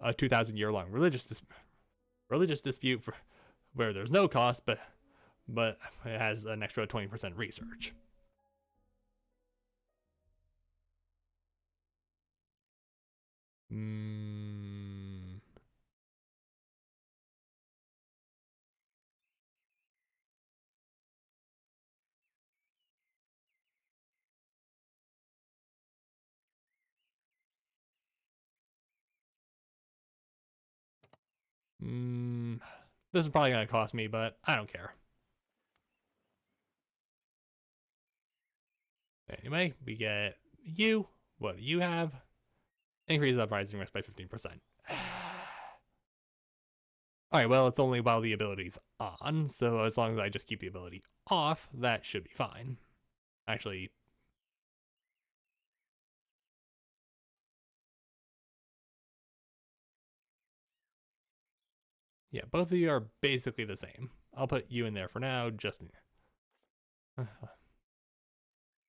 a 2,000-year-long religious dispute for where there's no cost, but it has an extra 20% research. This is probably gonna cost me, but I don't care. Anyway, we get you. What do you have? Increases uprising risk by 15%. Alright, well, it's only while the ability's on, so as long as I just keep the ability off, that should be fine. Actually, yeah, both of you are basically the same. I'll put you in there for now, just...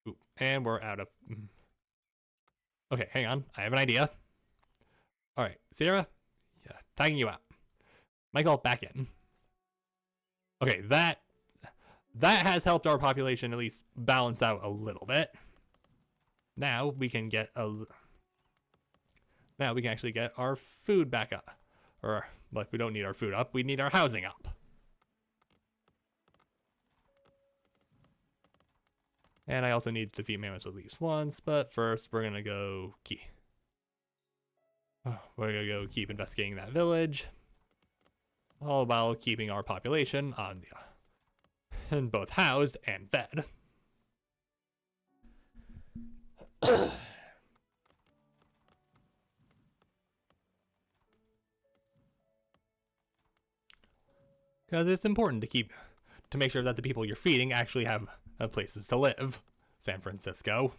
Ooh, and we're out of... Okay, hang on. I have an idea. Alright, Sierra? Yeah, tagging you out. Michael, back in. Okay, that has helped our population at least balance out a little bit. Now we can get now we can actually get our food back up. Or, like, we don't need our food up, we need our housing up. And I also need to defeat mammoths at least once, but first we're gonna go keep investigating that village. All while keeping our population on the and both housed and fed. Because it's important to make sure that the people you're feeding actually have places to live. San Francisco.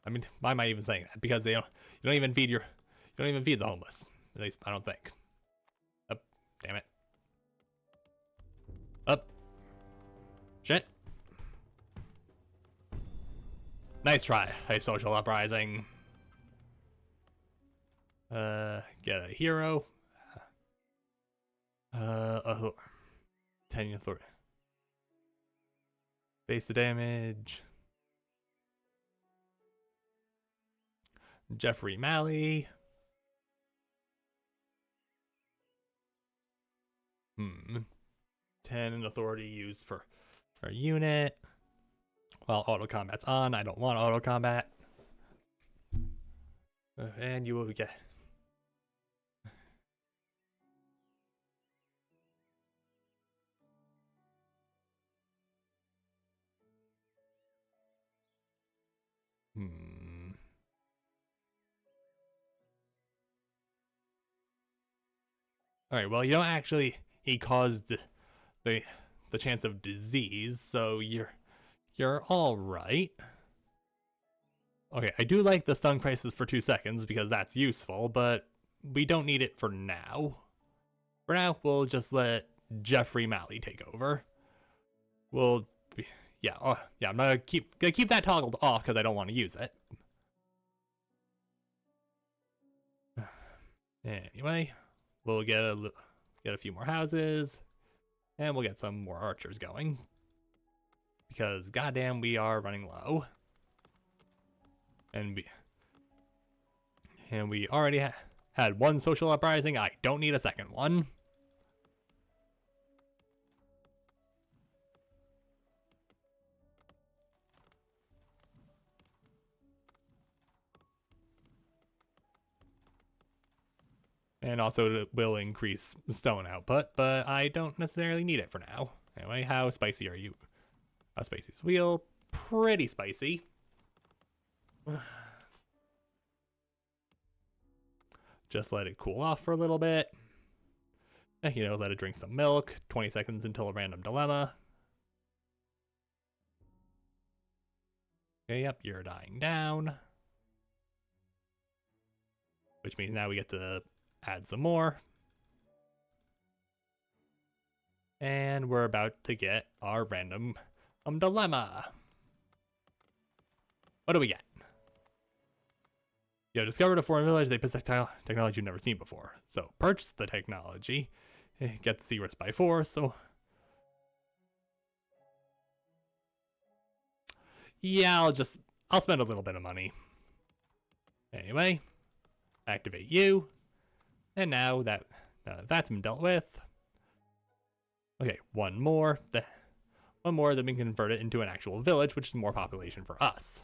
I mean, why am I even saying that? Because you don't even feed the homeless. At least I don't think. Up, damn it. Up. Shit. Nice try. Hey, social uprising. Get a hero. 10 authority. Base the damage. Jeffrey Malley. 10 authority used per unit. While auto combat's on, I don't want auto combat. And you will get. All right. Well, you don't actually. He caused the chance of disease, so you're all right. Okay, I do like the stun crisis for 2 seconds because that's useful, but we don't need it for now. For now, we'll just let Jeffrey Malley take over. I'm gonna keep that toggled off because I don't want to use it. Anyway, we'll get a few more houses, and we'll get some more archers going. Because goddamn, we are running low. And we already had one social uprising. I don't need a second one. And also it will increase stone output, but I don't necessarily need it for now. Anyway, how spicy are you? A spicy's wheel. Pretty spicy. Just let it cool off for a little bit. You know, let it drink some milk. 20 seconds until a random dilemma. Okay, yep, you're dying down. Which means now we get to add some more. And we're about to get our random dilemma. What do we get? You know, discovered a foreign village, they possess technology you've never seen before. So purchase the technology, get the secrets by force, so... Yeah, I'll spend a little bit of money. Anyway, activate you. And now that that's been dealt with. Okay, one more. One more, then we can convert it into an actual village, which is more population for us.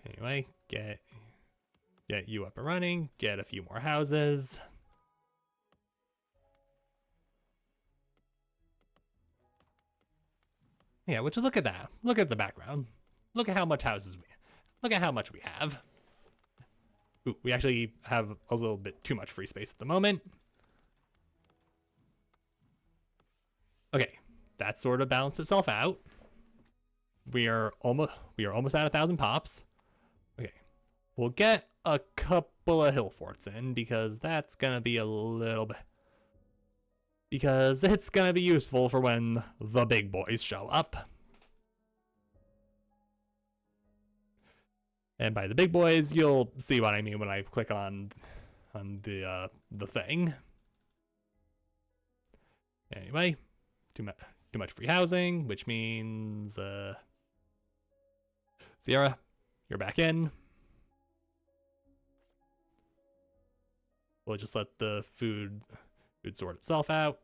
Anyway, get you up and running, get a few more houses. Yeah, which look at that. Look at the background. Look at how much look at how much we have. Ooh, we actually have a little bit too much free space at the moment. Okay, that sort of balanced itself out. We are almost at 1,000 pops. Okay, we'll get a couple of hill forts in because that's gonna be a little bit, because it's gonna be useful for when the big boys show up. And by the big boys, you'll see what I mean when I click on the thing. Anyway, too much free housing, which means Sierra, you're back in. We'll just let the food sort itself out.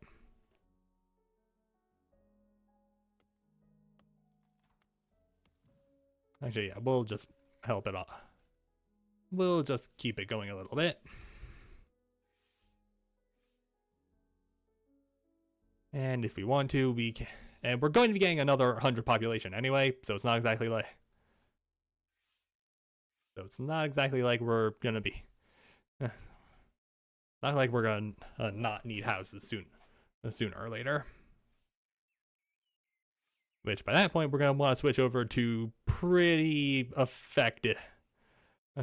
Actually, yeah, we'll just help it off. We'll just keep it going a little bit. And if we want to, we can. And we're going to be getting another 100 population anyway, so it's not exactly like. So it's not exactly like we're gonna be. Not like we're gonna not need houses sooner or later. Which by that point we're gonna want to switch over to pretty effective,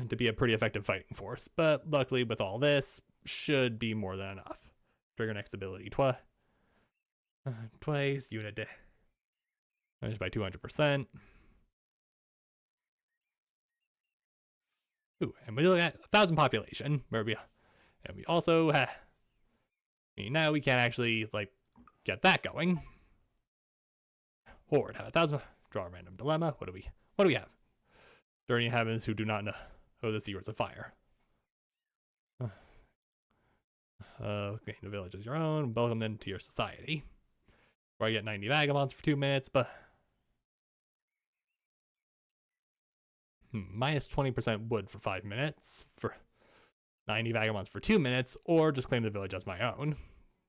to be a pretty effective fighting force. But luckily with all this, should be more than enough. Trigger next ability twice. Unit damage by 200%. Ooh, and we look at 1,000 population, where we also have. Now we can actually like get that going. Horde have 1,000. Draw a random dilemma. What do we have? Dirty inhabitants who do not know the secrets of fire. Okay, the village is your own. Welcome then to your society. Where I get 90 vagabonds for 2 minutes, but minus 20% wood for 5 minutes for 90 vagabonds for 2 minutes, or just claim the village as my own.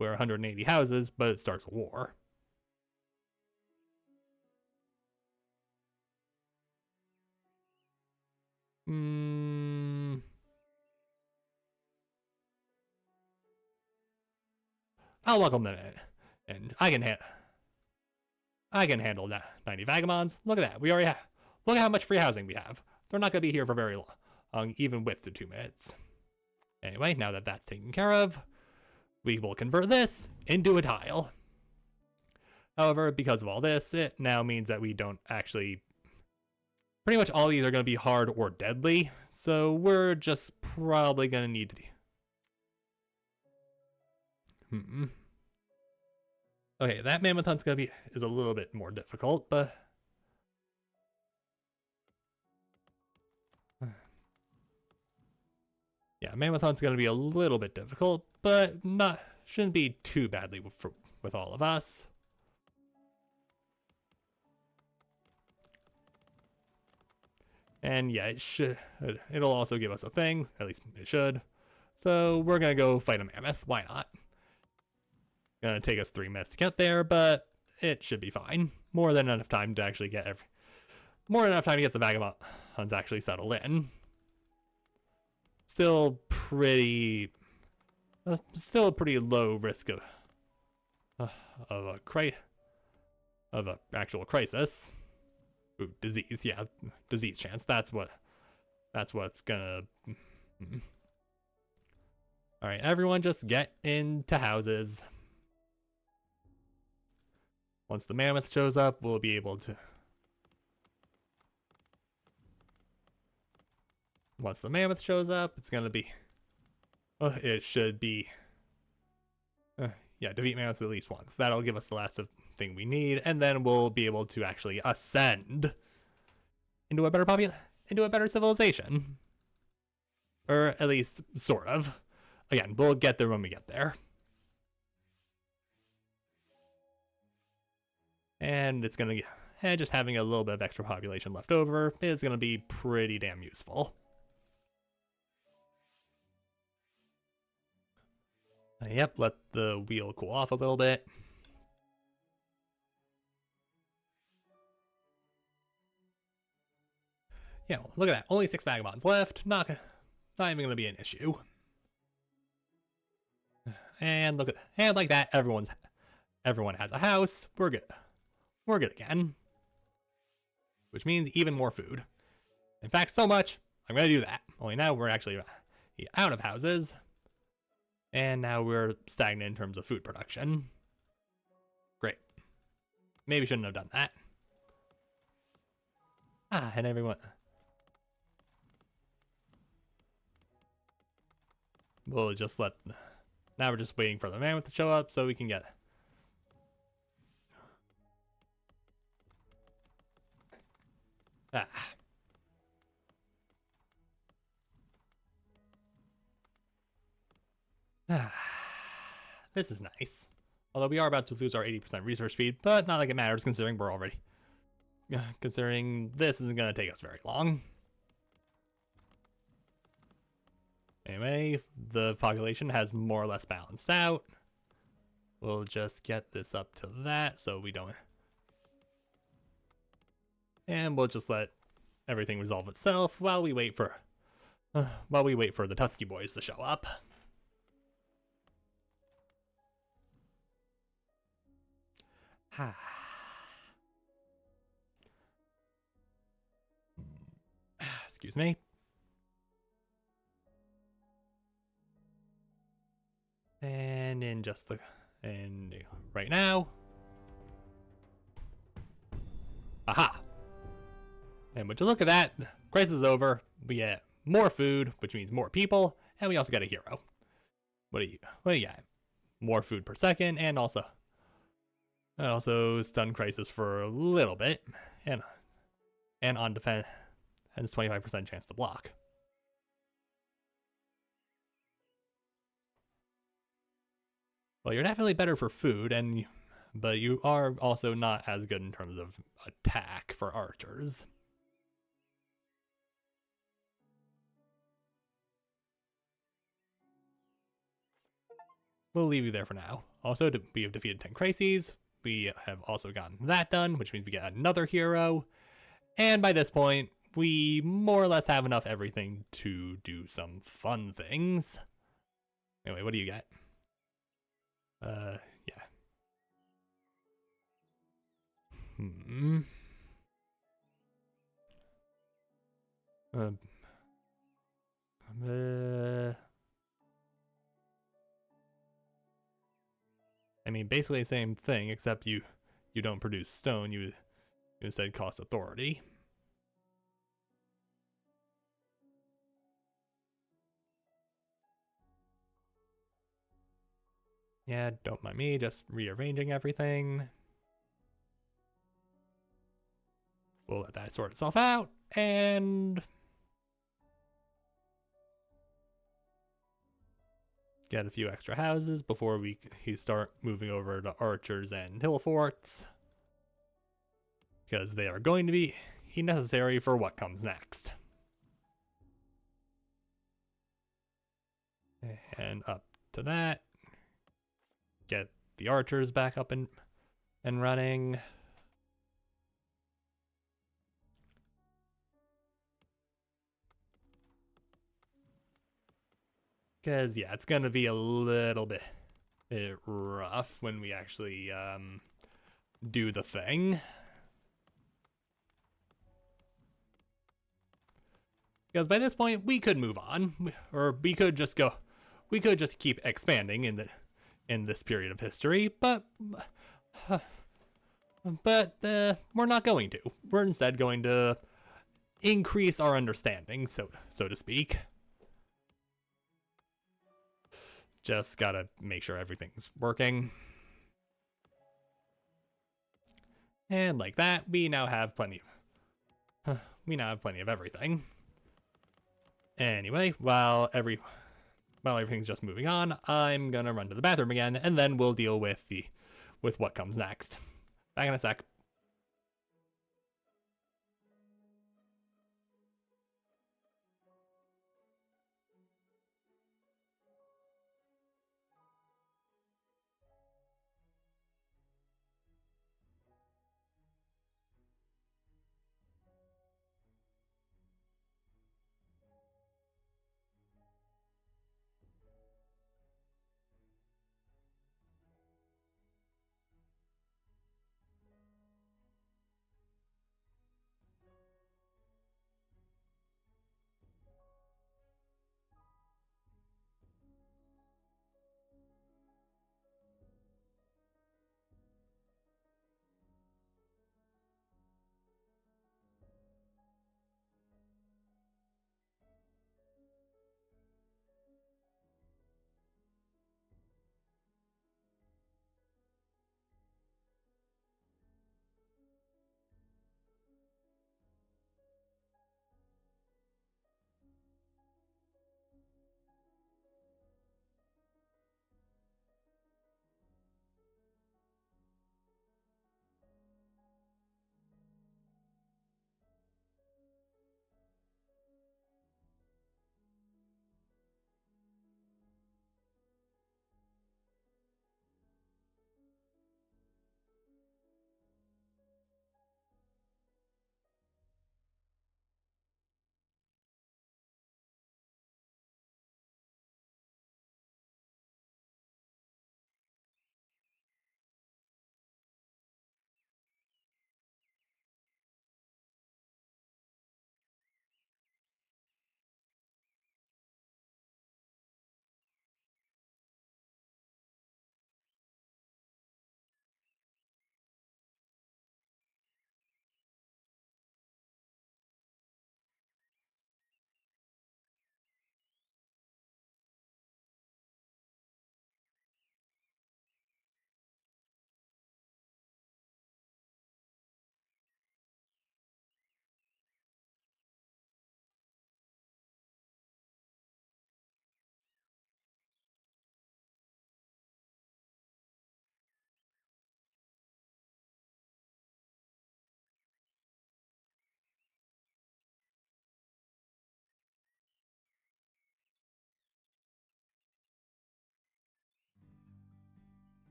We're 180 houses, but it starts a war. I'll welcome them in, and I can handle that 90 vagabonds. Look at that. We already have. Look at how much free housing we have. They're not going to be here for very long, even with the 2 minutes. Anyway, now that that's taken care of, we will convert this into a tile. However, because of all this, it now means that we don't actually. Pretty much all these are going to be hard or deadly, so we're just probably going to need to. Okay, that mammoth hunt's is a little bit more difficult, but yeah, mammoth hunt's gonna be a little bit difficult, but shouldn't be too badly with all of us. And yeah, it'll also give us a thing, at least it should. So we're gonna go fight a mammoth. Why not? Gonna take us 3 minutes to get there, but it should be fine. More than enough time to actually get the vagabond hunts actually settled in. Still a pretty low risk of a actual crisis. Ooh, disease, yeah, disease chance. That's what's gonna. All right, everyone, just get into houses. Once the mammoth shows up, we'll be able to. once the mammoth shows up, it's gonna be, it should be, yeah, defeat mammoths at least once. That'll give us the last thing we need, and then we'll be able to actually ascend into a better civilization. Or at least, sort of. Again, we'll get there when we get there. And it's gonna, just having a little bit of extra population left over is gonna be pretty damn useful. Yep, let the wheel cool off a little bit. Yeah, well, look at that. Only 6 vagabonds left. Not even gonna be an issue. And look at that. And like that, everyone has a house. We're good. We're good again. Which means even more food. In fact, so much, I'm gonna do that. Only now we're actually out of houses. And now we're stagnant in terms of food production. Great. Maybe shouldn't have done that. And everyone. We'll just let. Now we're just waiting for the mammoth to show up so we can get. This is nice. Although we are about to lose our 80% research speed, but not like it matters considering we're already. Considering this isn't going to take us very long. Anyway, the population has more or less balanced out. We'll just get this up to that so we don't. And we'll just let everything resolve itself while we wait for the Tusky boys to show up. Excuse me. And in just the right now. Aha! And would you look at that? Crisis is over. We get more food, which means more people, and we also got a hero. What do you got? More food per second, and also stun crisis for a little bit, and on defense has 25% chance to block. Well, you're definitely better for food, but you are also not as good in terms of attack for archers. We'll leave you there for now. Also, we have defeated 10 crises. We have also gotten that done, which means we get another hero. And by this point, we more or less have enough everything to do some fun things. Anyway, what do you get? Yeah. I mean, basically the same thing, except you don't produce stone, you instead cost authority. Yeah, don't mind me, just rearranging everything. We'll let that sort itself out, and get a few extra houses before we start moving over to archers and hill forts, because they are going to be necessary for what comes next. And up to that, get the archers back up and running. Because, yeah, it's going to be a little bit rough when we actually do the thing. Because by this point, we could move on. Or we could just keep expanding in this period of history. But we're not going to. We're instead going to increase our understanding, so to speak. Just gotta make sure everything's working. And like that, we now have plenty of everything. Anyway, while everything's just moving on, I'm gonna run to the bathroom again, and then we'll deal with what comes next. Back in a sec.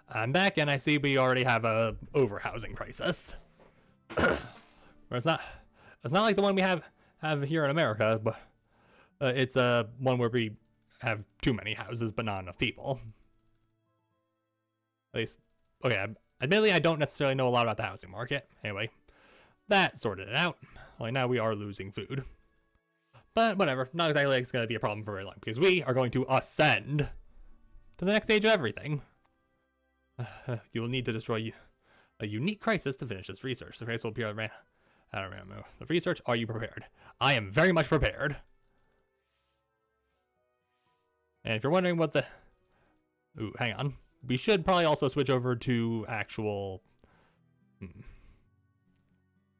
I'm back, and I see we already have a overhousing crisis. it's not like the one we have here in America, but it's one where we have too many houses but not enough people. At least, okay. Admittedly, I don't necessarily know a lot about the housing market. Anyway, that sorted it out. Only now we are losing food. But whatever, not exactly like it's going to be a problem for very long, because we are going to ascend to the next stage of everything. You will need to destroy a unique crisis to finish this research. The crisis will appear out of random. The research, are you prepared? I am very much prepared. And if you're wondering what the... Ooh, hang on. We should probably also switch over to actual...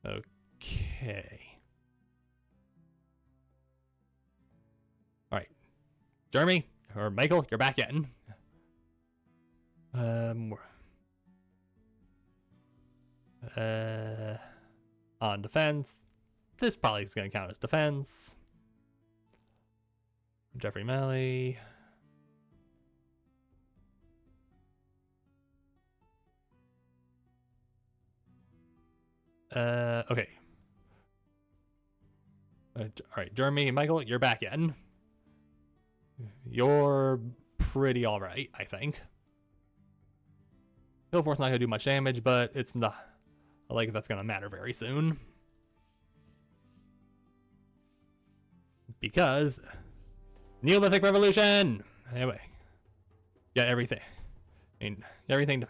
Okay. Alright. Jeremy, or Michael, you're back in. On defense. This probably is going to count as defense. Jeffrey Melly. Okay. Alright, Jeremy and Michael, you're back in. You're pretty alright, I think. Hill Force not going to do much damage, but it's not like that's going to matter very soon. Because Neolithic Revolution. Anyway, get everything. I mean, everything.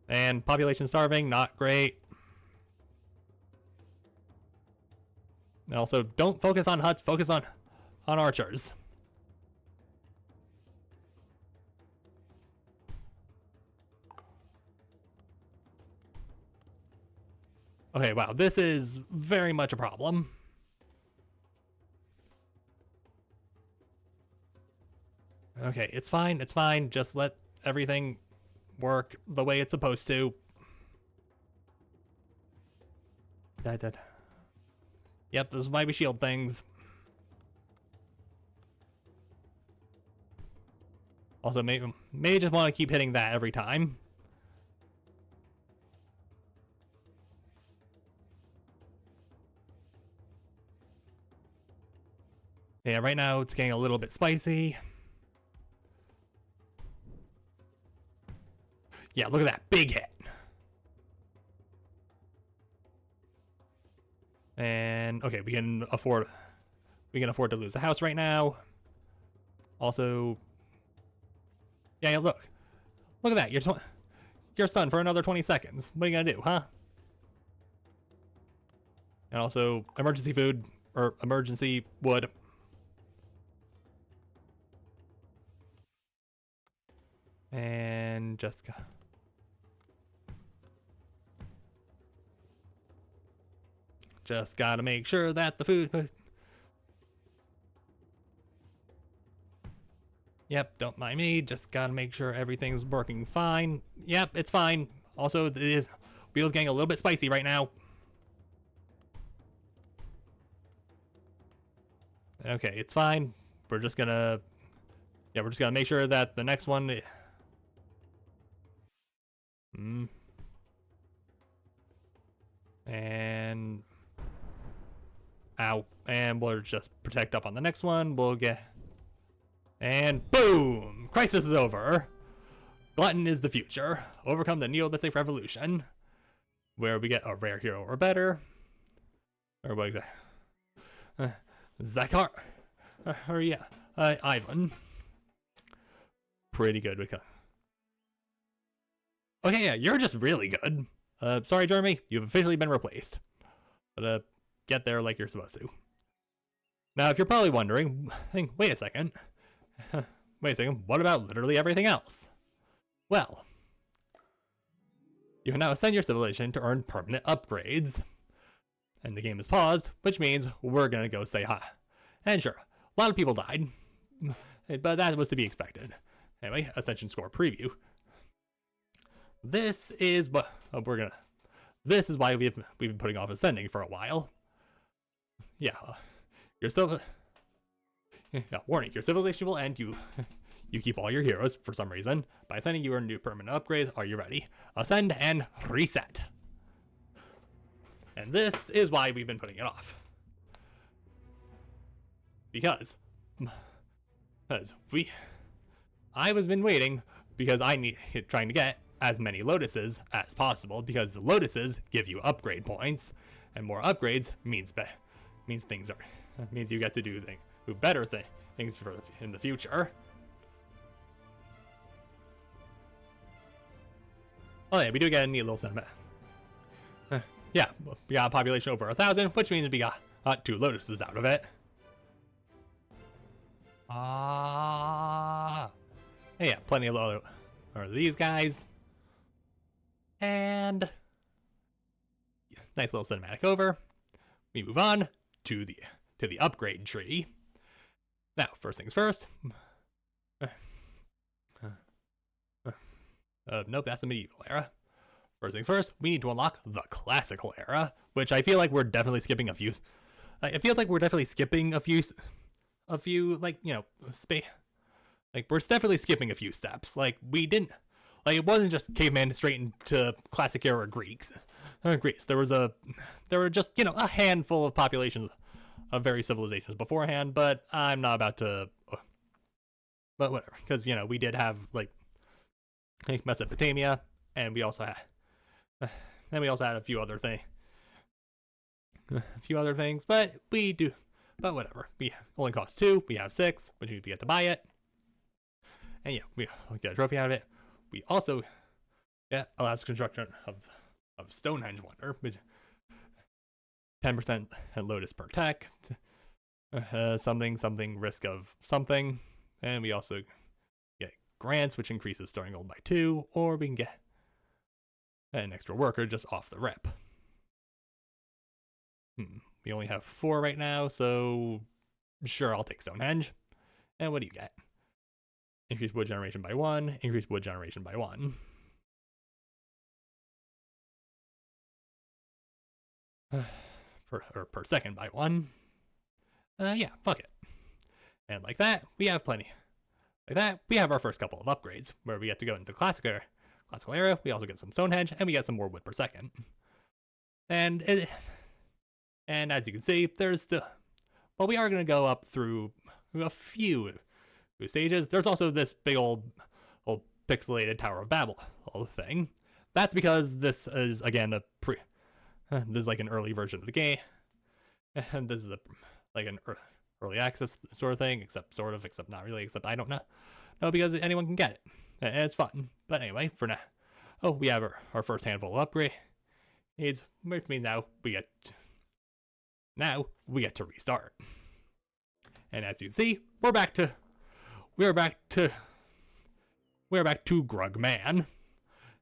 And population starving, not great. And also, don't focus on huts, focus on archers. Okay, wow, this is very much a problem. Okay, it's fine, just let everything work the way it's supposed to. Yep, this is why we shield things. Also, may just want to keep hitting that every time. Yeah, right now it's getting a little bit spicy. Yeah, look at that big hit. And okay, we can afford to lose a house right now. Also, yeah, look at that. Your son for another 20 seconds. What are you gonna do, huh? And also, emergency food or emergency wood. And just gotta make sure that the food. Yep, don't mind me. Just gotta make sure everything's working fine. Yep, it's fine. Also, it is wheels getting a little bit spicy right now. Okay, it's fine. We're just gonna make sure that the next one. And ow, and we'll just protect up on the next one. We'll get, and boom, crisis is over. Glutton is the future. Overcome the Neolithic Revolution, where we get a rare hero or better. Or what exactly? Zakar, or yeah, Ivan. Pretty good. Okay, yeah, you're just really good. Sorry, Jeremy, you've officially been replaced. But get there like you're supposed to. Now, if you're probably wondering, wait a second, what about literally everything else? Well, you can now ascend your civilization to earn permanent upgrades. And the game is paused, which means we're gonna go say hi. And sure, a lot of people died, but that was to be expected. Anyway, Ascension Score Preview. This is what this is why we've been putting off ascending for a while. Yeah, warning, your civilization will end. You keep all your heroes for some reason. By ascending, you earn new permanent upgrades. Are you ready? Ascend and reset. And this is why we've been putting it off. Because I was been waiting because trying to get as many lotuses as possible, because the lotuses give you upgrade points, and more upgrades means you get to do better things in the future. Oh yeah, we do get a neat little sentiment. Yeah, we got a population over 1,000, which means we got 2 lotuses out of it. Yeah, plenty of these guys. And nice little cinematic over. We move on to the upgrade tree. Now, first things first. Nope, that's the medieval era. First things first, we need to unlock the classical era, which I feel like we're definitely skipping a few. It feels like we're definitely skipping a few, like, you know, we're definitely skipping a few steps. Like, we didn't. Like, it wasn't just caveman straight into classic era Greece. There were just, you know, a handful of populations of various civilizations beforehand, but I'm not about to. But whatever, because, you know, we did have like Mesopotamia, and we also had Then we also had a few other things, but we do. But whatever. We only cost 2. We have 6, which means we get to buy it. And yeah, we get a trophy out of it. We also allows construction of Stonehenge Wonder, which 10% lotus per tech, something risk of something, and we also get grants, which increases starting gold by 2, or we can get an extra worker just off the rip. We only have 4 right now, so sure, I'll take Stonehenge. And what do you get? Increase wood generation by 1, increase wood generation by 1. Per second by 1. Yeah, fuck it. And like that, we have plenty. Like that, we have our first couple of upgrades, where we get to go into classical era, we also get some Stonehenge, and we get some more wood per second. And as you can see, there's still, well, we are going to go up through a few stages. There's also this big old pixelated Tower of Babel thing. That's because this is, again, this is like an early version of the game. And this is like an early access sort of thing, except not really, except I don't know. No, because anyone can get it. And it's fun. But anyway, for now. Oh, we have our first handful of upgrades, which means now we get to restart. And as you can see, we're back to Grugman.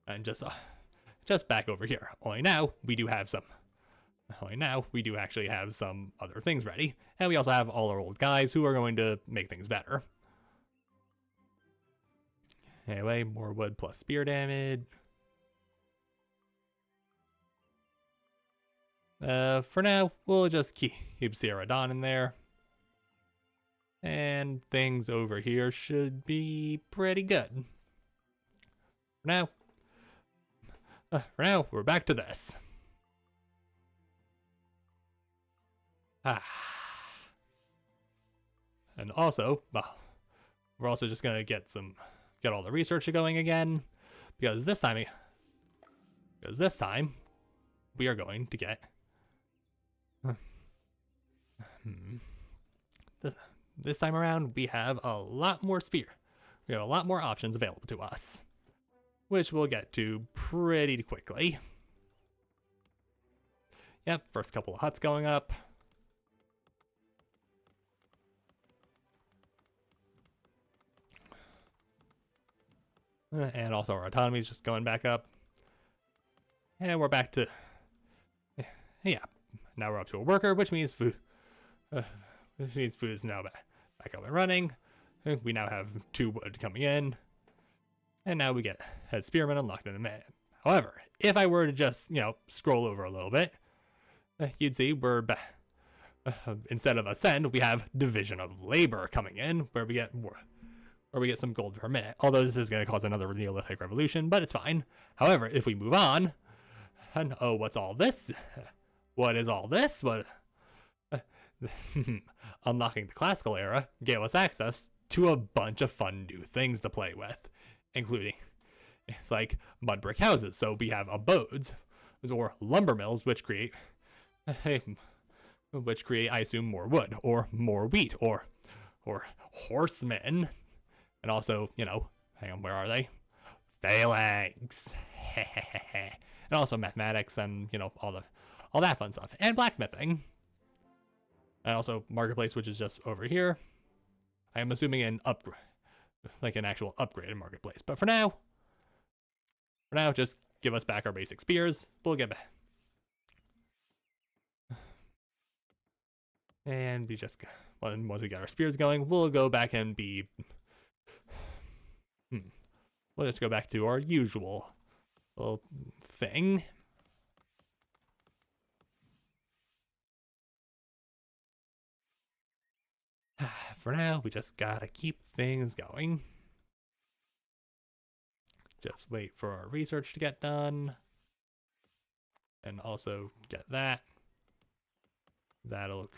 And just back over here. Only now we do actually have some other things ready. And we also have all our old guys who are going to make things better. Anyway, more wood plus spear damage. For now, we'll just keep Sierra Dawn in there. And things over here should be pretty good. For now, we're back to this. And also, we're also just gonna get all the research going again, because this time we are going to get this time around we have a lot more spear. We have a lot more options available to us, which we'll get to pretty quickly. Yep, first couple of huts going up. And also our autonomy is just going back up. And we're back to, yeah, now we're up to a worker, which means food is now back up and running. We now have 2 wood coming in. And now we get head spearman unlocked in a minute. However, if I were to just, scroll over a little bit, you'd see we're back. Instead of ascend, we have division of labor coming in, where we get some gold per minute. Although this is going to cause another Neolithic revolution, but it's fine. However, if we move on, and oh, what's all this? What is all this? What? Unlocking the classical era gave us access to a bunch of fun new things to play with, including like mud brick houses. So we have abodes, or lumber mills, which create, I assume, more wood or more wheat or horsemen. And also, hang on, where are they? Phalanx. And also mathematics and, all that fun stuff. And blacksmithing. And also marketplace, which is just over here. I am assuming an upgrade, like an actual upgraded marketplace. But for now, just give us back our basic spears. We'll get back. And we just, once we get our spears going, we'll go back and be... We'll just go back to our usual little thing. For now, we just gotta keep things going. Just wait for our research to get done. And also get that. That'll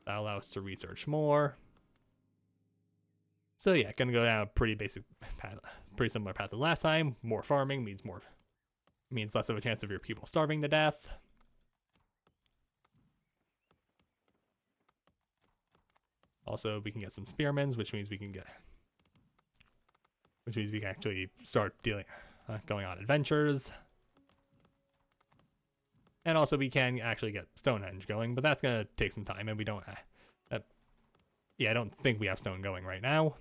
allow us to research more. So yeah, gonna go down a pretty basic path, pretty similar path to last time. More farming means more means less of a chance of your people starving to death. Also, we can get some spearmins, which means we can actually start going on adventures. And also we can actually get Stonehenge going, but that's gonna take some time, and we don't. Yeah, I don't think we have stone going right now.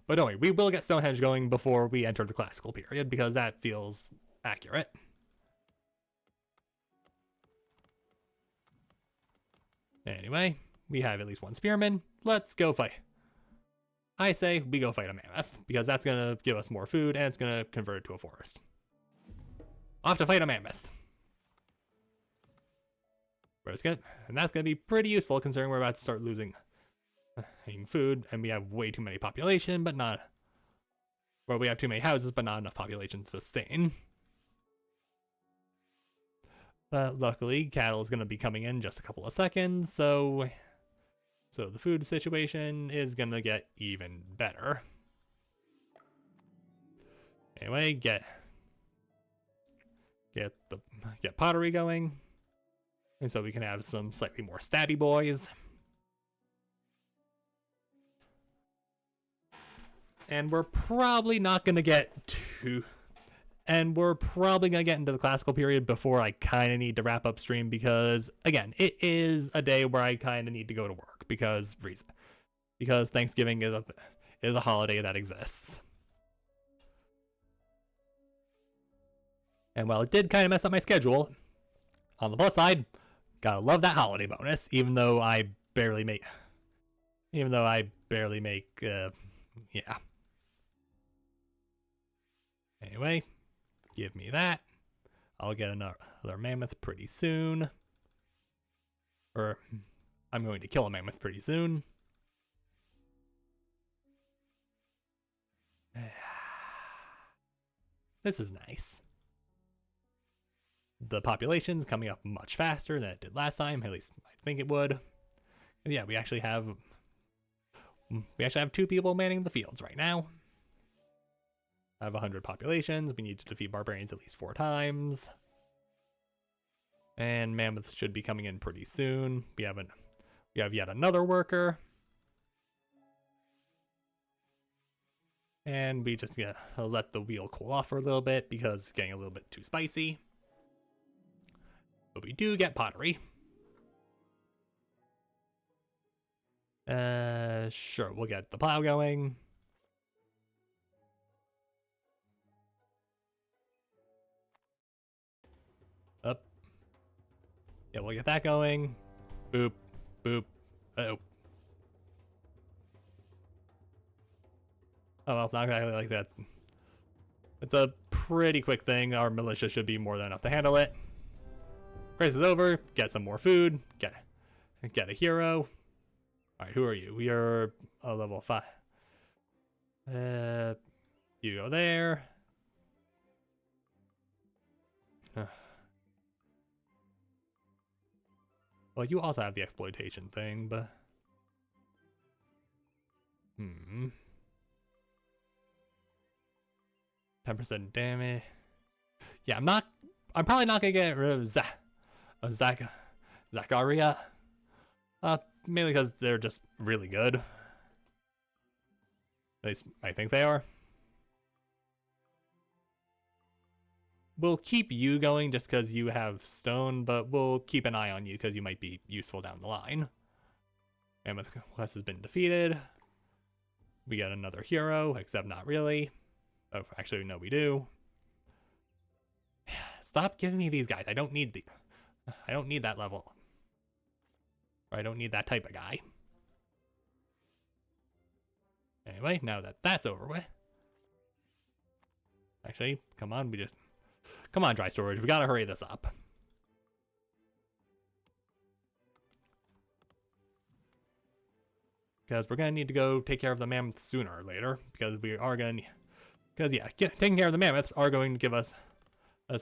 But don't worry, we will get Stonehenge going before we enter the classical period, because that feels accurate. Anyway, we have at least one spearman. Let's go fight. I say we go fight a mammoth, because that's going to give us more food, and it's going to convert it to a forest. Off to fight a mammoth. And that's going to be pretty useful, considering we're about to start losing food, and we have way too many population, but not... Well, we have too many houses, but not enough population to sustain. But luckily, cattle is going to be coming in just a couple of seconds, so the food situation is going to get even better. Anyway, get pottery going, and so we can have some slightly more stabby boys. And we're probably not going to get too... And we're probably going to get into the classical period before I kind of need to wrap up stream, because, again, it is a day where I kind of need to go to work because Thanksgiving is a holiday that exists. And while it did kind of mess up my schedule, on the plus side, gotta love that holiday bonus, even though I barely make, yeah. Anyway, give me that. I'll get another mammoth pretty soon. Or, I'm going to kill a mammoth pretty soon. This is nice. The population's coming up much faster than it did last time, at least I think it would. And yeah, we actually have 2 people manning the fields right now. I have 100 populations. We need to defeat barbarians at least 4 times. And mammoths should be coming in pretty soon. We have yet another worker. And we just gotta let the wheel cool off for a little bit because it's getting a little bit too spicy. But we do get pottery. Sure, we'll get the plow going. Up. Yeah, we'll get that going. Boop, boop. Uh-oh. Oh well, not exactly like that. It's a pretty quick thing. Our militia should be more than enough to handle it. Race is over. Get some more food. Get a hero. Alright, who are you? We are a level 5. You go there. Well, you also have the exploitation thing, but... 10% damage. Yeah, I'm probably not gonna get rid of Zacharia. Mainly because they're just really good. At least I think they are. We'll keep you going just because you have stone, but we'll keep an eye on you because you might be useful down the line. Mammoth Quest has been defeated. We get another hero, except not really. Oh, actually, no, we do. Stop giving me these guys. I don't need that level. Or I don't need that type of guy. Anyway, now that that's over with. Actually, come on, come on, dry storage. We gotta hurry this up. Because we're gonna need to go take care of the mammoths sooner or later. Because yeah, taking care of the mammoths are going to give us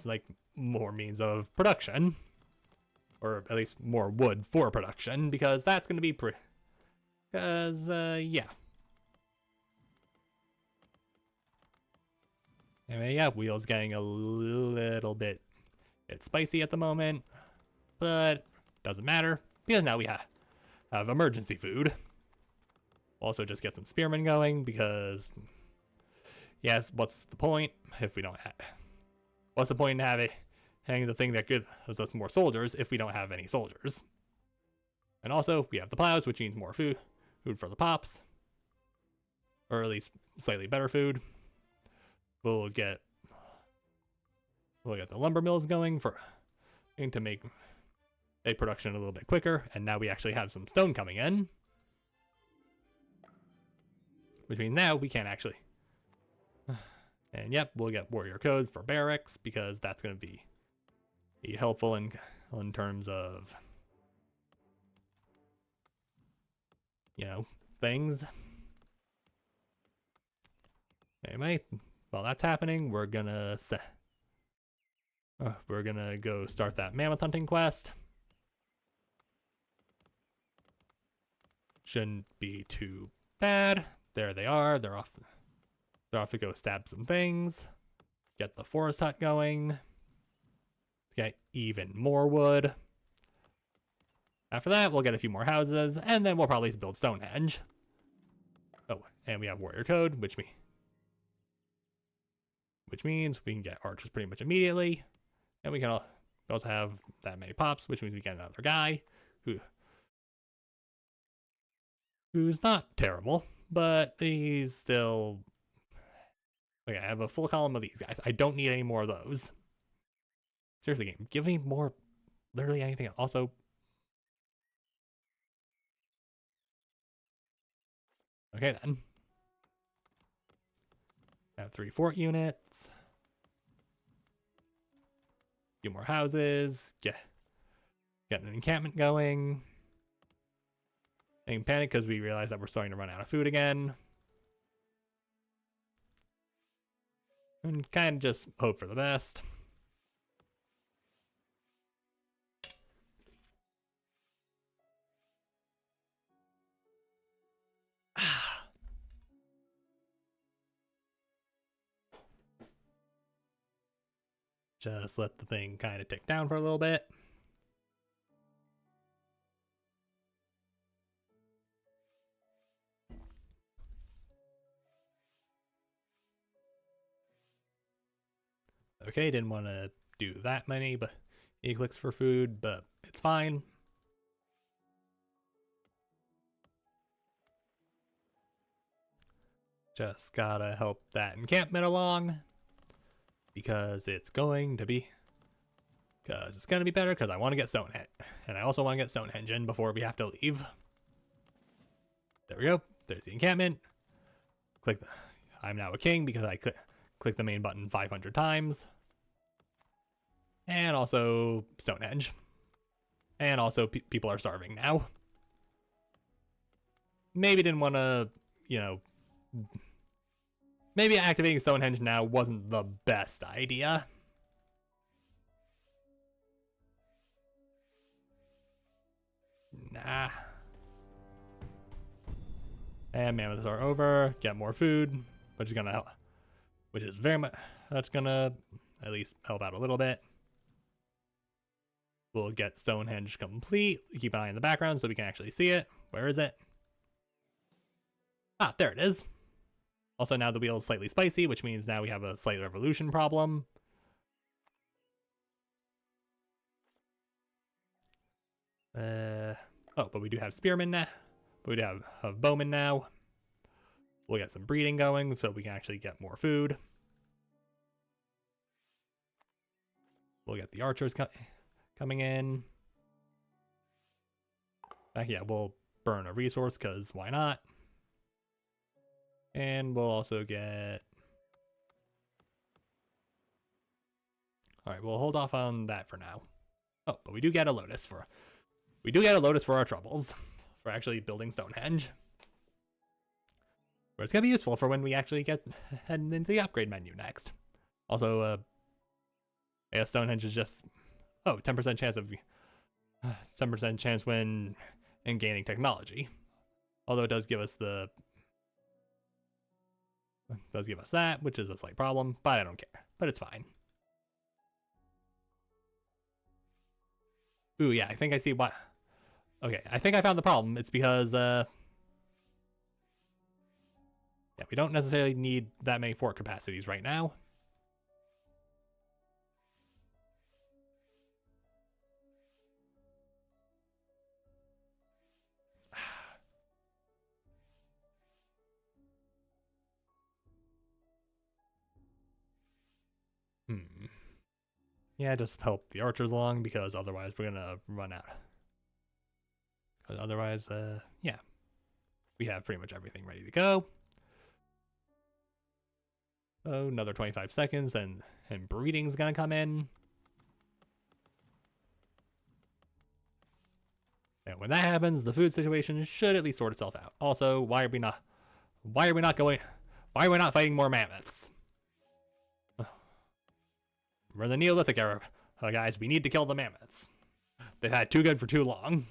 like more means of production. Or at least more wood for production, because that's going to be Cause, yeah. Anyway, yeah, Wheel's getting a little bit spicy at the moment, but doesn't matter because now we have emergency food. Also, just get some spearmen going because, yes, what's the point if we don't have? What's the point in having the thing that gives us more soldiers if we don't have any soldiers? And also, we have the plows, which means more food for the pops, or at least slightly better food. We'll get the lumber mills going to make a production a little bit quicker, and now we actually have some stone coming in, which means now we can actually. And yep, we'll get warrior code for barracks because that's going to be helpful in terms of, you know, things. Anyway, while that's happening, we're gonna go start that mammoth hunting quest. Shouldn't be too bad. There they are. They're off to go stab some things. Get the forest hut going. Get even more wood. After that, we'll get a few more houses, and then we'll probably build Stonehenge. Oh, and we have warrior code, which means we can get archers pretty much immediately, and we can also have that many pops, which means we get another guy who's not terrible, but he's still. Okay, I have a full column of these guys. I don't need any more of those. Seriously, game, give me more, literally anything else. Also, okay then. I have 3 fort units. A few more houses. Get an encampment going. And panic because we realize that we're starting to run out of food again. And kind of just hope for the best. Just let the thing kind of tick down for a little bit. Okay, didn't want to do that many, but he clicks for food, but it's fine. Just gotta help that encampment along because it's going to be better because I want to get Stonehenge, and I also want to get Stonehenge in before we have to leave. There we go. There's the encampment. I'm now a king because I click the main button 500 times. And also Stonehenge. And also people are starving now. Maybe didn't want to, maybe activating Stonehenge now wasn't the best idea. Nah. And mammoths are over. Get more food, which is gonna help. Which is that's gonna at least help out a little bit. We'll get Stonehenge complete. Keep an eye in the background so we can actually see it. Where is it? Ah, there it is. Also, now the wheel is slightly spicy, which means now we have a slight revolution problem. But we do have spearmen now. We do have bowmen now. We'll get some breeding going so we can actually get more food. We'll get the archers coming in. Yeah, we'll burn a resource because why not? And we'll also get. Alright, we'll hold off on that for now. Oh, but we do get a lotus for our troubles. For actually building Stonehenge. But it's gonna be useful for when we actually head into the upgrade menu next. Also, yeah, Stonehenge is just 10% chance when in gaining technology. Although it does give us that, which is a slight problem, but I don't care. But it's fine. Ooh, yeah, I think I see why. Okay, I think I found the problem. It's because, yeah, we don't necessarily need that many fort capacities right now. Yeah, just help the archers along because otherwise we're gonna run out. Because otherwise, yeah, we have pretty much everything ready to go. Oh, another 25 seconds, and breeding's gonna come in. And when that happens, the food situation should at least sort itself out. Also, why are we not fighting more mammoths? We're in the Neolithic era, guys. We need to kill the mammoths. They've had too good for too long.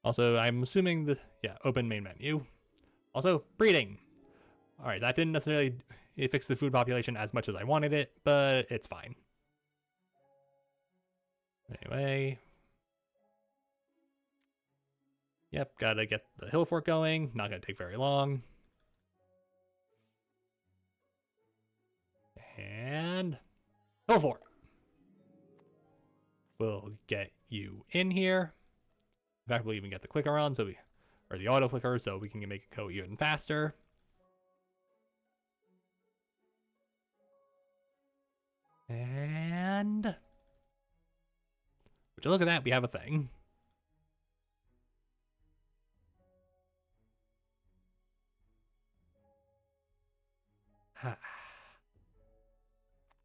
Also, I'm assuming open main menu. Also, breeding. Alright, that didn't necessarily fix the food population as much as I wanted it, but it's fine. Anyway. Yep, gotta get the hill fort going. Not gonna take very long. And hill fort. We'll get you in here. In fact, we'll even get the clicker on, or the auto clicker, so we can make it go even faster. And would you look at that? We have a thing.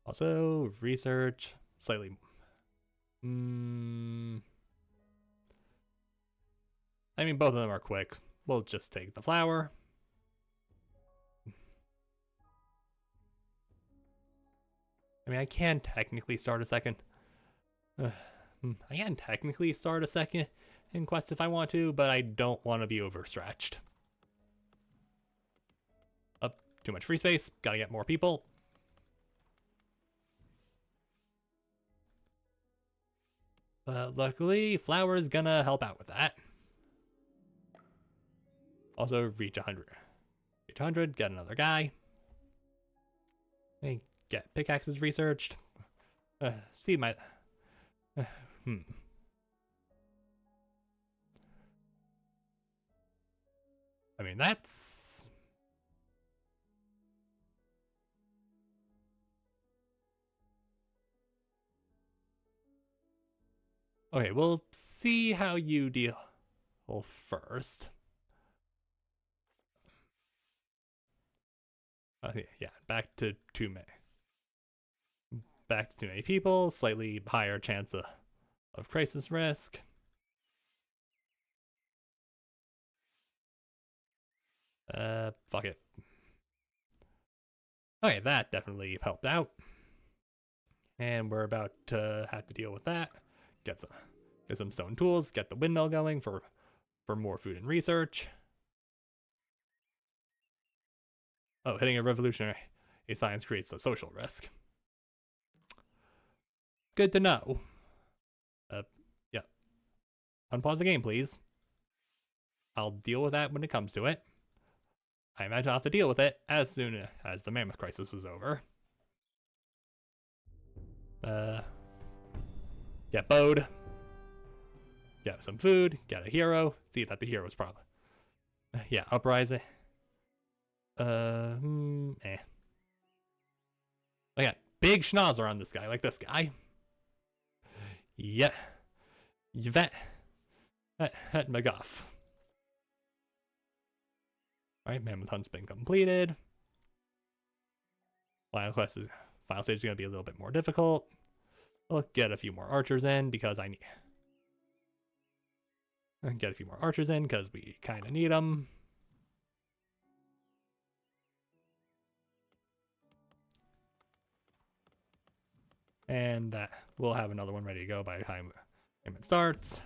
Also, research slightly. I mean, both of them are quick. We'll just take the flour. I mean, I can technically start a second. In quest if I want to, but I don't want to be overstretched. Up, too much free space. Gotta get more people. But luckily, flour is gonna help out with that. Also, reach 100. Reach 100, get another guy. And get pickaxes researched. See my... I mean, that's... Okay, we'll see how you deal first. Okay, yeah, back to too many people, slightly higher chance of crisis risk. Fuck it. Okay, that definitely helped out. And we're about to have to deal with that. Get some stone tools, get the windmill going for more food and research. Oh, hitting a revolutionary science creates a social risk. Good to know. Yeah. Unpause the game, please. I'll deal with that when it comes to it. I imagine I'll have to deal with it as soon as the mammoth crisis is over. Get bowed. Get some food. Get a hero. See that the hero's probably. Yeah, uprising. Again, big schnauzer on this guy, like this guy. Yeah. Yvette. At McGuff. Alright, Mammoth Hunt's been completed. Final stage is going to be a little bit more difficult. We'll get a few more archers in because I need... Get a few more archers in because we kind of need them. And that we'll have another one ready to go by the time it starts.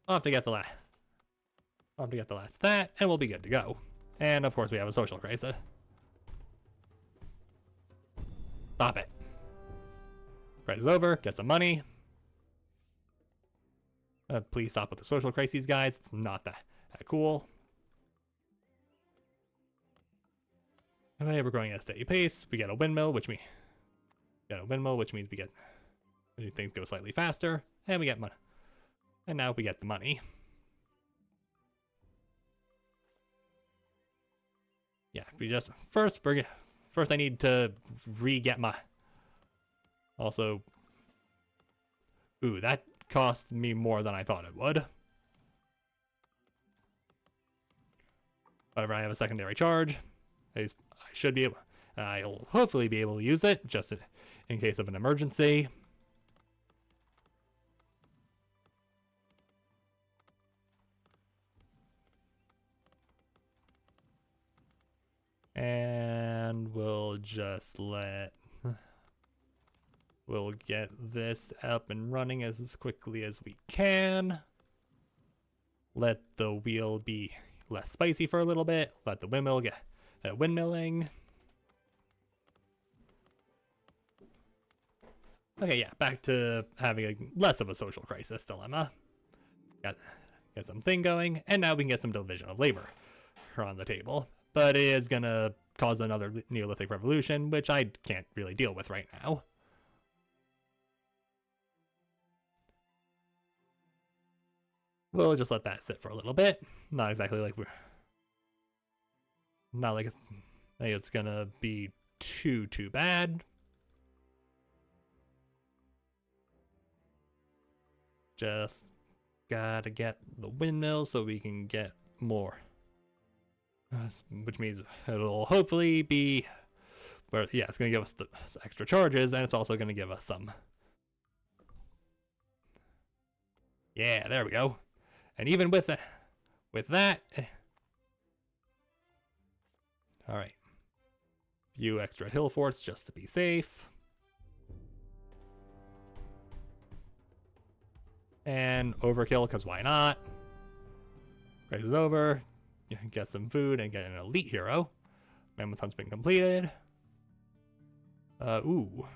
I'll have to get the last. I'll have to get the last of that, and we'll be good to go. And of course, we have a social crisis. Stop it. Crisis over. Get some money. Please stop with the social crises, guys. It's not that cool. Okay, we're growing at a steady pace. We get a windmill, which means we get things go slightly faster, and we get money. And now we get the money. Yeah, we just first I need to re-get my. Also, ooh, that cost me more than I thought it would. Whenever I have a secondary charge, I should be able. I'll hopefully be able to use it just in case of an emergency. And we'll just we'll get this up and running as quickly as we can. Let the wheel be less spicy for a little bit. Let the windmill get windmilling. Okay, yeah, back to having less of a social crisis dilemma. Got something going, and now we can get some division of labor on the table. But it is gonna cause another Neolithic revolution, which I can't really deal with right now. We'll just let that sit for a little bit. Not exactly like not like it's gonna be too bad. Just gotta get the windmill so we can get more. Which means it'll hopefully be, but yeah, it's gonna give us the extra charges, and it's also gonna give us some. Yeah, there we go. And even with that, all right, few extra hill forts just to be safe. And overkill, because why not? Race is over. Get some food and get an elite hero. Mammoth Hunt's been completed. Ooh.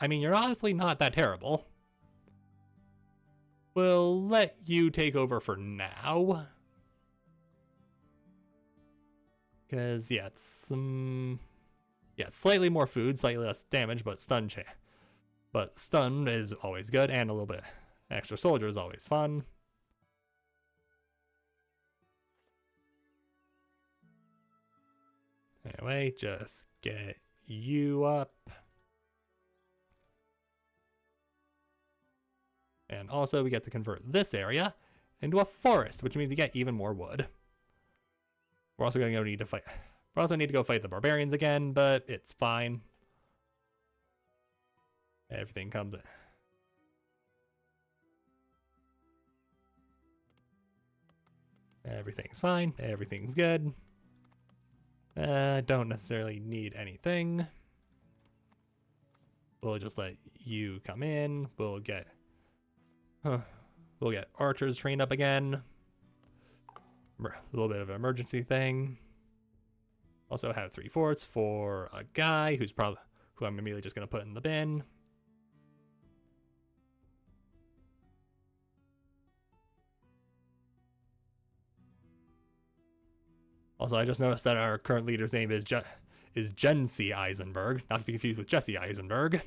I mean, you're honestly not that terrible. We'll let you take over for now. Because, yeah, it's slightly more food, slightly less damage, but stun is always good, and a little bit extra soldier is always fun. Anyway, just get you up. And also we get to convert this area into a forest, which means we get even more wood. We're also going to need to fight. We also need to go fight the barbarians again, but it's fine. Everything comes in. Everything's fine. Everything's good. Don't necessarily need anything. We'll just let you come in. We'll get archers trained up again. A little bit of an emergency thing. Also have 3 forts for a guy who I'm immediately just gonna put in the bin. Also, I just noticed that our current leader's name is Jency Eisenberg, not to be confused with Jesse Eisenberg.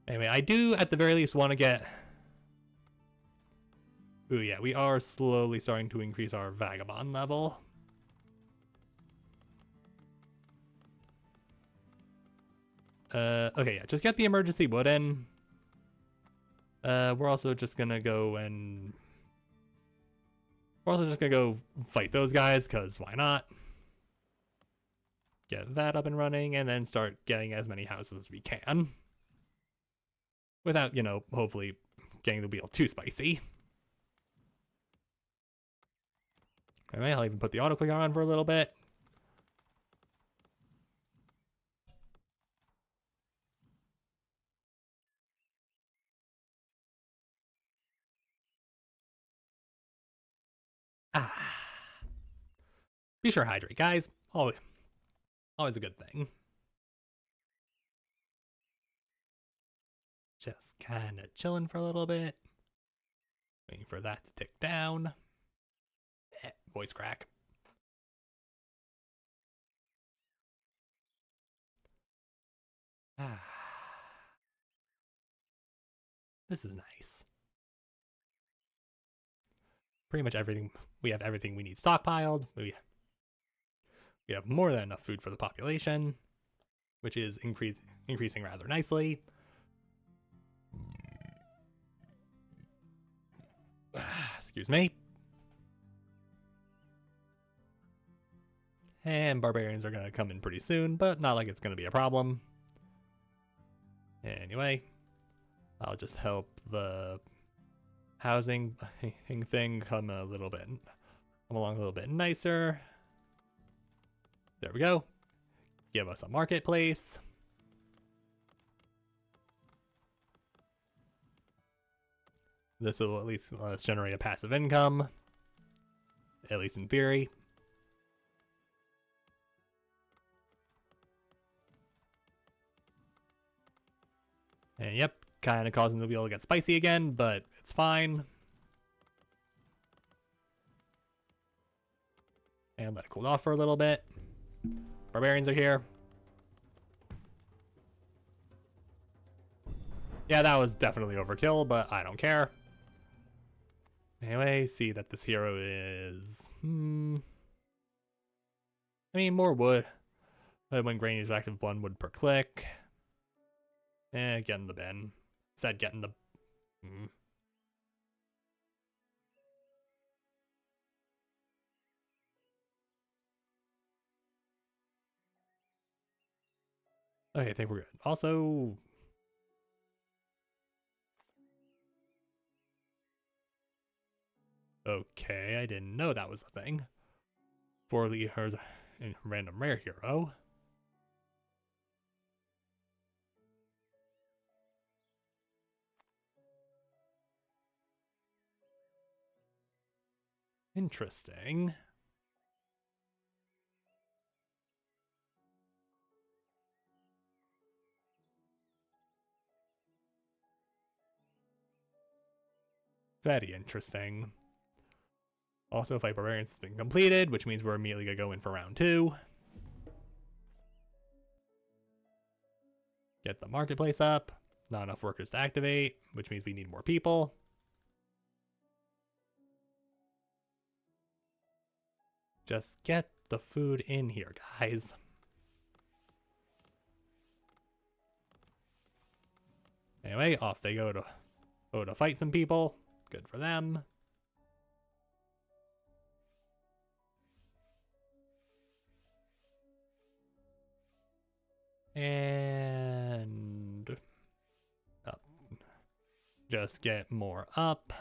Anyway, I do at the very least want to get. Ooh, yeah, we are slowly starting to increase our vagabond level. Okay, yeah, just get the emergency wood in. We're also just gonna go fight those guys, because why not? Get that up and running, and then start getting as many houses as we can. without, hopefully getting the wheel too spicy. Anyway, I'll even put the auto clicker on for a little bit. Be sure to hydrate, guys. Always a good thing. Just kind of chilling for a little bit. Waiting for that to tick down. Voice crack. This is nice. Pretty much everything. We have everything we need stockpiled. We have more than enough food for the population, which is increasing rather nicely. Excuse me. And barbarians are going to come in pretty soon, but not like it's going to be a problem. Anyway, I'll just help the housing thing come along a little bit nicer. There we go. Give us a marketplace. This will at least let us generate a passive income, at least in theory. And yep, kind of causing the wheel to get spicy again, but it's fine. And let it cool off for a little bit. Barbarians are here. Yeah, that was definitely overkill, but I don't care. Anyway, see that this hero is... I mean, more wood. When grain is active, 1 wood per click. Get in the bin. Said get in the... Okay, I think we're good. Also... Okay, I didn't know that was a thing. 4 liters in random rare hero. Interesting. Very interesting. Also, Fight Barbarians has been completed, which means we're immediately going to go in for round 2. Get the marketplace up. Not enough workers to activate, which means we need more people. Just get the food in here, guys. Anyway, off they go to fight some people. Good for them. And up. Just get more up.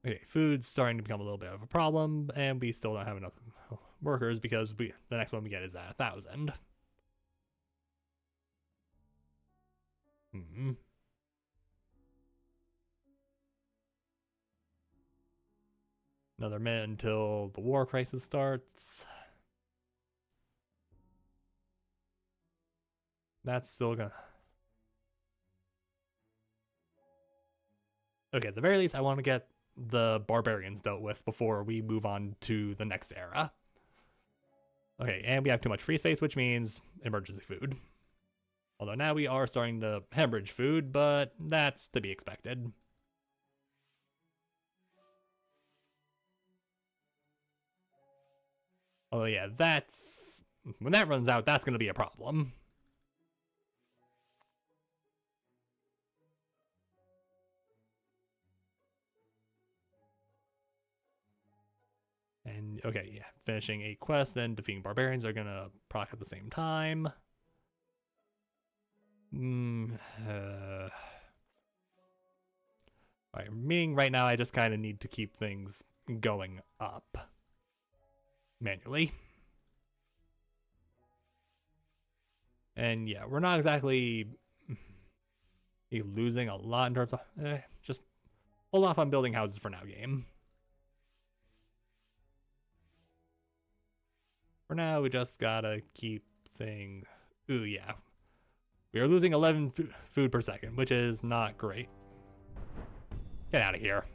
Okay, food's starting to become a little bit of a problem, and we still don't have enough workers because the next one we get is at 1,000. Another minute until the war crisis starts. That's still gonna... Okay, at the very least, I want to get the barbarians dealt with before we move on to the next era. Okay, and we have too much free space, which means emergency food. Although now we are starting to hemorrhage food, but that's to be expected. Oh yeah, that's... When that runs out, that's going to be a problem. And, okay, yeah, finishing a quest, then defeating barbarians are going to proc at the same time. Alright, meaning right now I just kind of need to keep things going up manually. And yeah, we're not exactly losing a lot in terms of... just hold off on building houses for now, game. For now, we just gotta keep things... Ooh, yeah. We are losing 11 food per second, which is not great. Get out of here.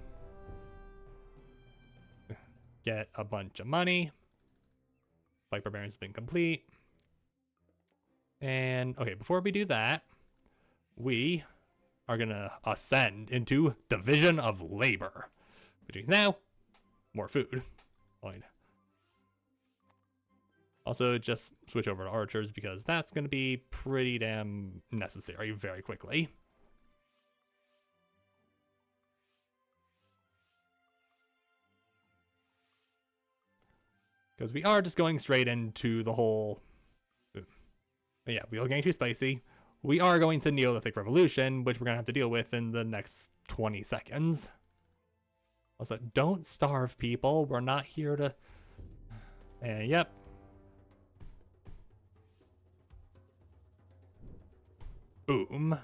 Get a bunch of money. Fight Barbarians has been complete. And, okay, before we do that, we are gonna ascend into Division of Labor, which means now more food. Fine. Also, just switch over to archers because that's gonna be pretty damn necessary very quickly. Because we are just going straight into the whole... Yeah, we are getting too spicy. We are going to Neolithic Revolution, which we're going to have to deal with in the next 20 seconds. Also, don't starve, people. We're not here to... And yep. Boom.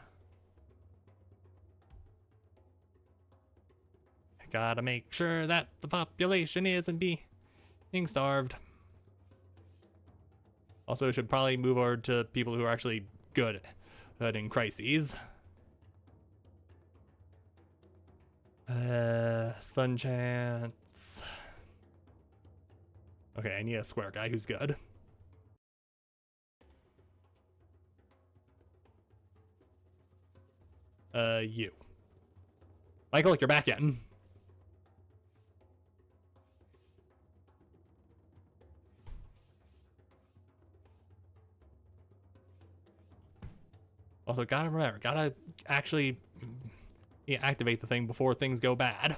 Gotta make sure that the population isn't being starved. Also, should probably move over to people who are actually good in crises. Stun chance. Okay, I need a square guy who's good. You. Michael, you're back in. Also, gotta remember, gotta actually activate the thing before things go bad.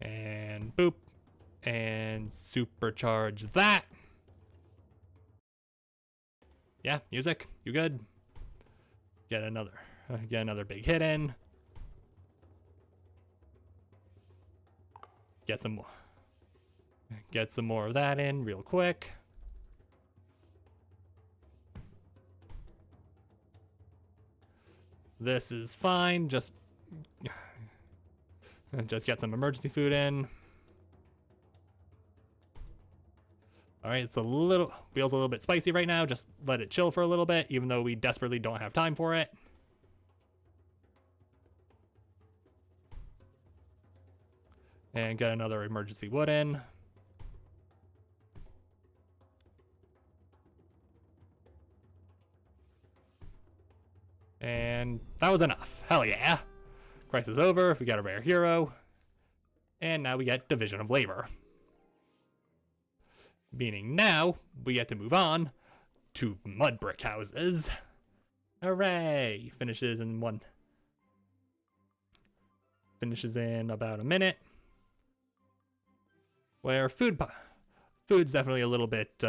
And boop. And supercharge that. Yeah, music, you good? Get another big hit in. Get some more of that in real quick. This is fine. Just get some emergency food in. All right, feels a little bit spicy right now. Just let it chill for a little bit, even though we desperately don't have time for it. And get another emergency wood in. And that was enough. Hell yeah. Crisis over. We got a rare hero. And now we get Division of Labor. Meaning now we get to move on to mud brick houses. Hooray! Finishes in about a minute. Where food's definitely a little bit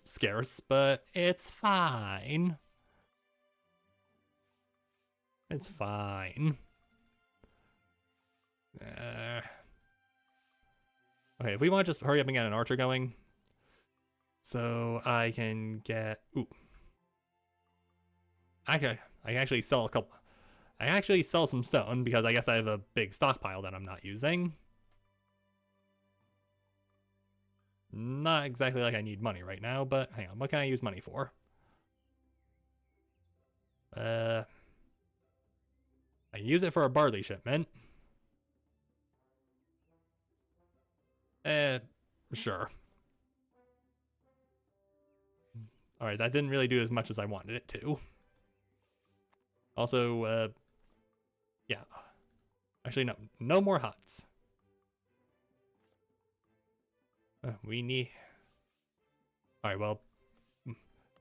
scarce, but it's fine. It's fine. Okay, if we want to just hurry up and get an archer going, so I can get... Ooh. I can actually sell a couple... I can actually sell some stone, because I guess I have a big stockpile that I'm not using. Not exactly like I need money right now, but hang on, what can I use money for? I use it for a barley shipment. Sure. Alright, that didn't really do as much as I wanted it to. Also, yeah. Actually, no more huts. We need... Alright, well,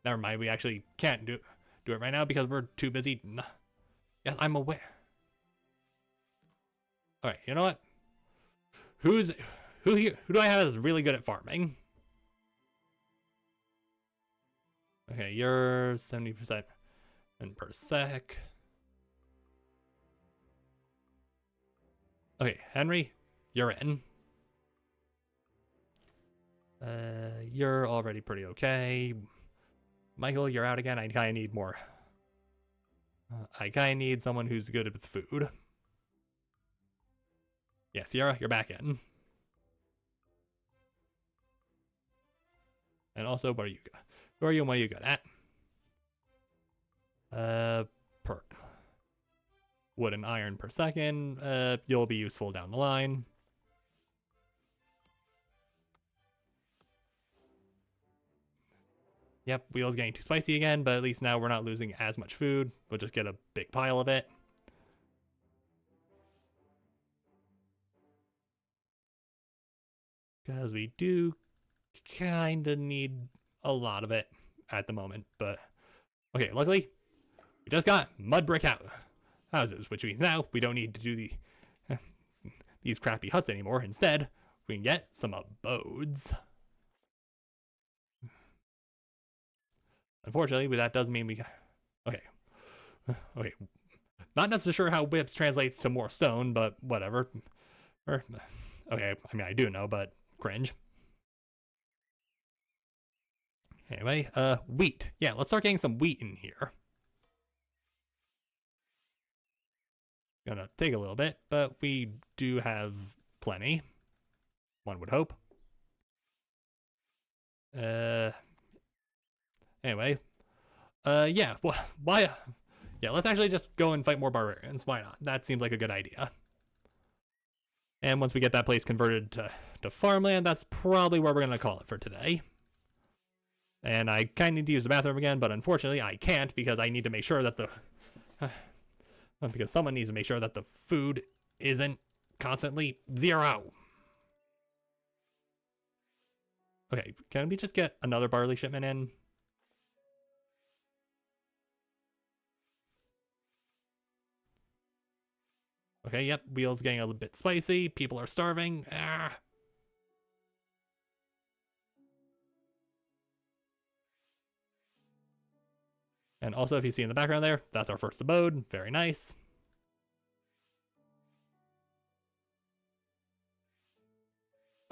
never mind. We actually can't do it right now because we're too busy. Yes, I'm aware. Alright, you know what? Who do I have that's really good at farming? Okay, you're 70% per sec. Okay, Henry, you're in. You're already pretty okay. Michael, you're out again. I kind of need more. I kind of need someone who's good with food. Yeah, Sierra, you're back in. And also, what are you? Who are you and what are you good at? Perk. Wood and iron per second. You'll be useful down the line. Yep, wheel's getting too spicy again, but at least now we're not losing as much food. We'll just get a big pile of it. Because we do kind of need a lot of it at the moment, but okay, luckily we just got mud brick houses, which means now we don't need to do these crappy huts anymore. Instead, we can get some abodes. Unfortunately, that does mean we... Okay. Not necessarily sure how whips translates to more stone, but whatever. Okay, I mean, I do know, but cringe. Anyway, wheat. Yeah, let's start getting some wheat in here. Gonna take a little bit, but we do have plenty. One would hope. Anyway. Yeah, why? Yeah, let's actually just go and fight more barbarians. Why not? That seems like a good idea. And once we get that place converted to farmland, that's probably where we're going to call it for today. And I kind of need to use the bathroom again, but unfortunately I can't because I need to make sure that because someone needs to make sure that the food isn't constantly 0. Okay, can we just get another barley shipment in? Okay, yep, wheel's getting a little bit spicy. People are starving. Ah. And also, if you see in the background there, that's our first abode. Very nice.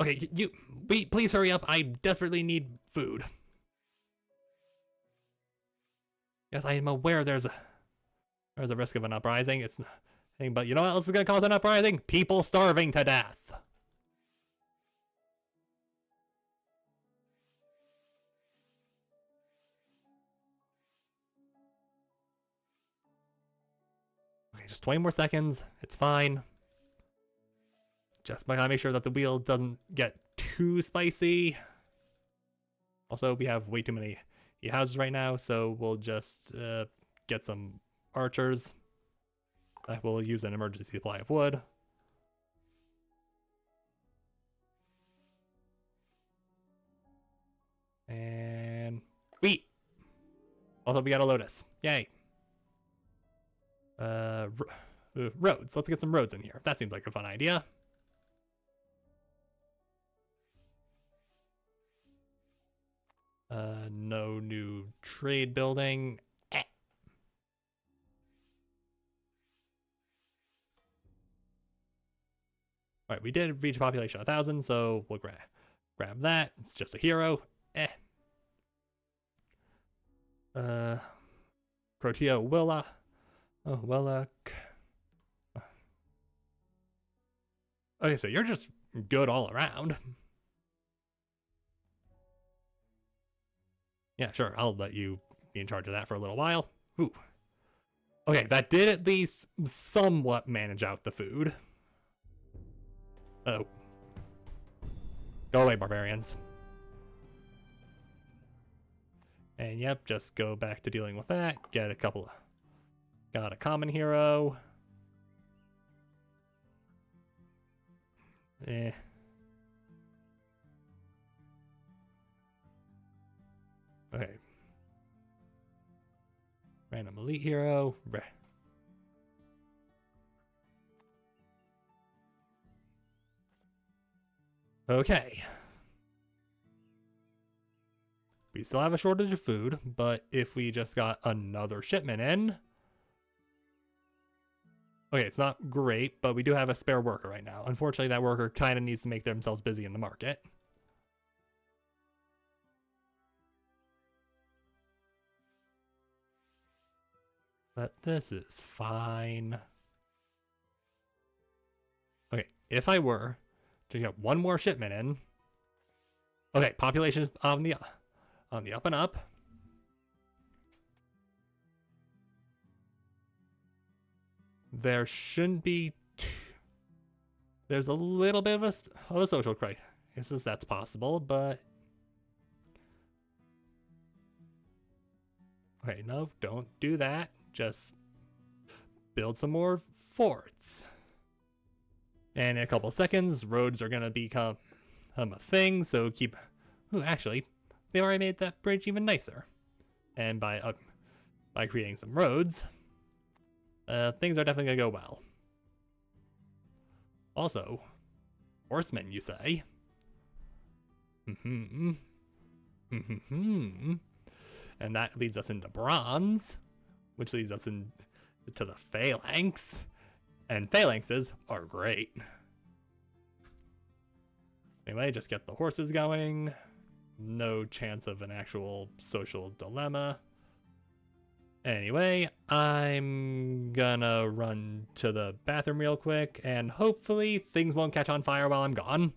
Okay, wait, please hurry up. I desperately need food. Yes, I am aware there's a risk of an uprising. It's nothing, but you know what else is going to cause an uprising? People starving to death. Okay, just 20 more seconds. It's fine. Just gotta make sure that the wheel doesn't get too spicy. Also, we have way too many houses right now, so we'll just get some archers. We'll use an emergency supply of wood. And wheat. Also, we got a lotus. Yay. Roads. Let's get some roads in here. That seems like a fun idea. No new trade building. Alright, we did reach a population of 1,000, so we'll grab that. It's just a hero. Protea Willa. Oh, Willa. Okay, so you're just good all around. Yeah, sure, I'll let you be in charge of that for a little while. Ooh. Okay, that did at least somewhat manage out the food. Oh. Go away, barbarians. And yep, just go back to dealing with that. Get a couple of... Got a common hero. Okay. Random elite hero. Okay. We still have a shortage of food, but if we just got another shipment in... Okay, it's not great, but we do have a spare worker right now. Unfortunately, that worker kind of needs to make themselves busy in the market. But this is fine. Okay, if I were to get one more shipment in... Okay, population is on the up and up. There shouldn't be... There's a little bit of a social crisis that's possible, but... Okay, no, don't do that. Just build some more forts. And in a couple seconds, roads are going to become a thing, so keep... Ooh, actually, they already made that bridge even nicer. And by creating some roads, things are definitely going to go well. Also, horsemen, you say? And that leads us into bronze, which leads us into the phalanx. And phalanxes are great. Anyway, just get the horses going. No chance of an actual social dilemma. Anyway, I'm gonna run to the bathroom real quick, and hopefully things won't catch on fire while I'm gone.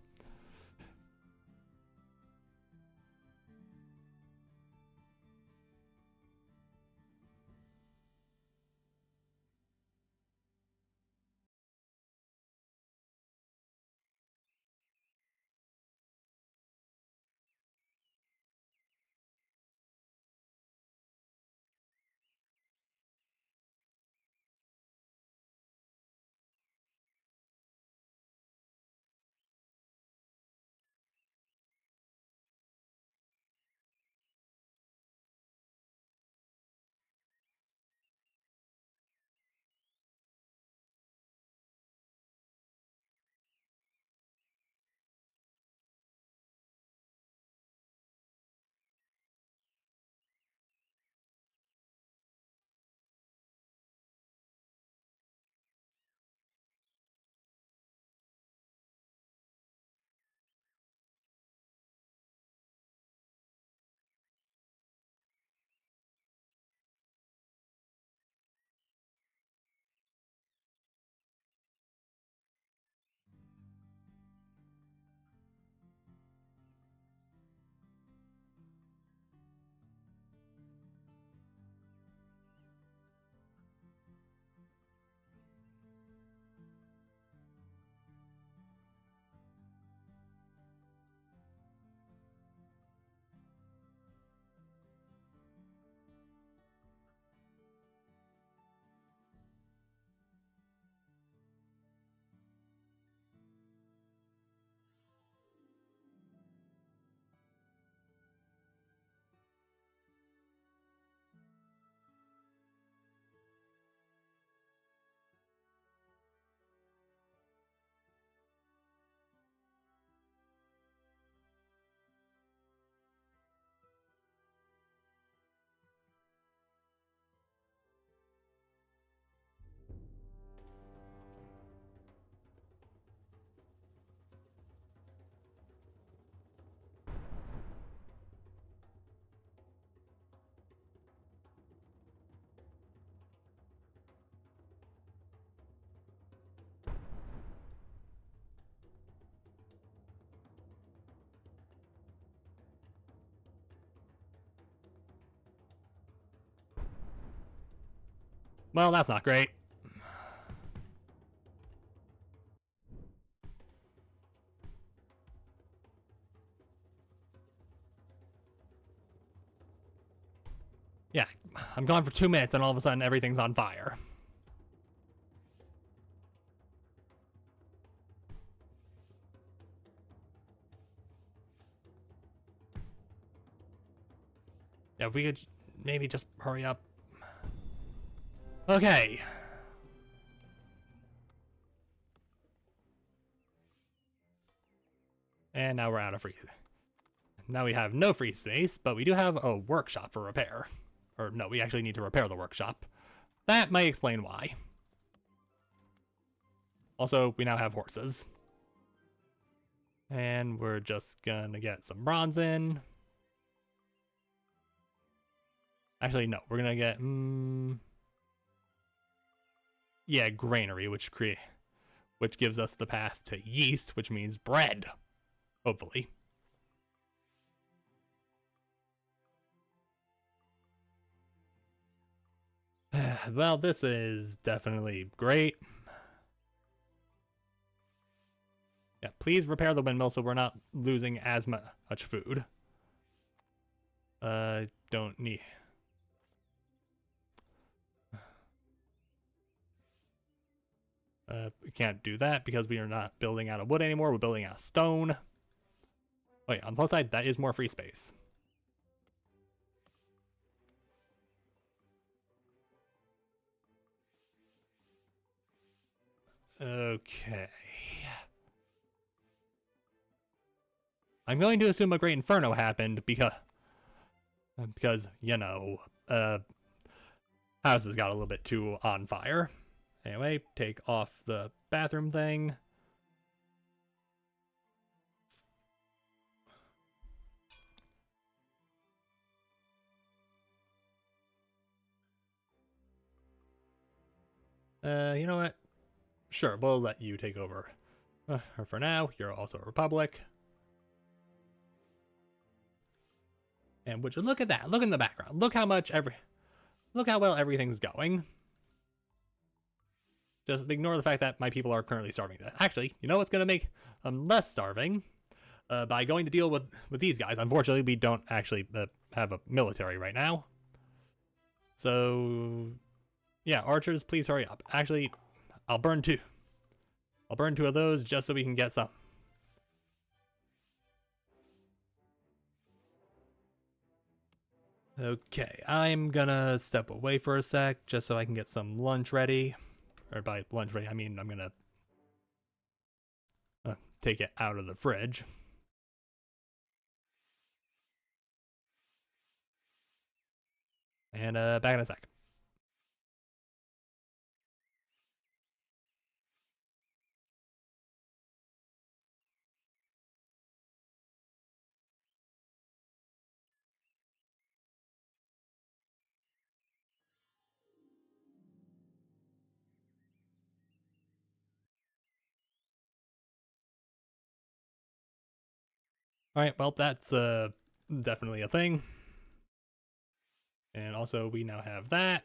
Well, that's not great. Yeah, I'm gone for 2 minutes and all of a sudden everything's on fire. Yeah, if we could maybe just hurry up. Okay. And now we're out of now we have no free space, but we do have a workshop for repair. Or no, we actually need to repair the workshop. That might explain why. Also, we now have horses. And we're just gonna get some bronze in. Actually, no, we're gonna get, yeah, granary, which gives us the path to yeast, which means bread. Hopefully. Well, this is definitely great. Yeah, please repair the windmill so we're not losing as much food. Don't need... we can't do that because we are not building out of wood anymore. We're building out of stone. Wait, on the plus side, that is more free space. Okay. I'm going to assume a Great Inferno happened because you know, houses got a little bit too on fire. Anyway, take off the bathroom thing. You know what? Sure, we'll let you take over. For now, you're also a republic. And would you look at that? Look in the background. Look how well everything's going. Just ignore the fact that my people are currently starving to death. Actually, you know what's gonna make them less starving? By going to deal with these guys. Unfortunately, we don't actually have a military right now. So, yeah, archers, please hurry up. Actually, I'll burn two. I'll burn two of those just so we can get some. Okay, I'm gonna step away for a sec just so I can get some lunch ready. Or by lunch ready, I mean I'm gonna take it out of the fridge. And back in a sec. Alright, well, that's definitely a thing. And also, we now have that.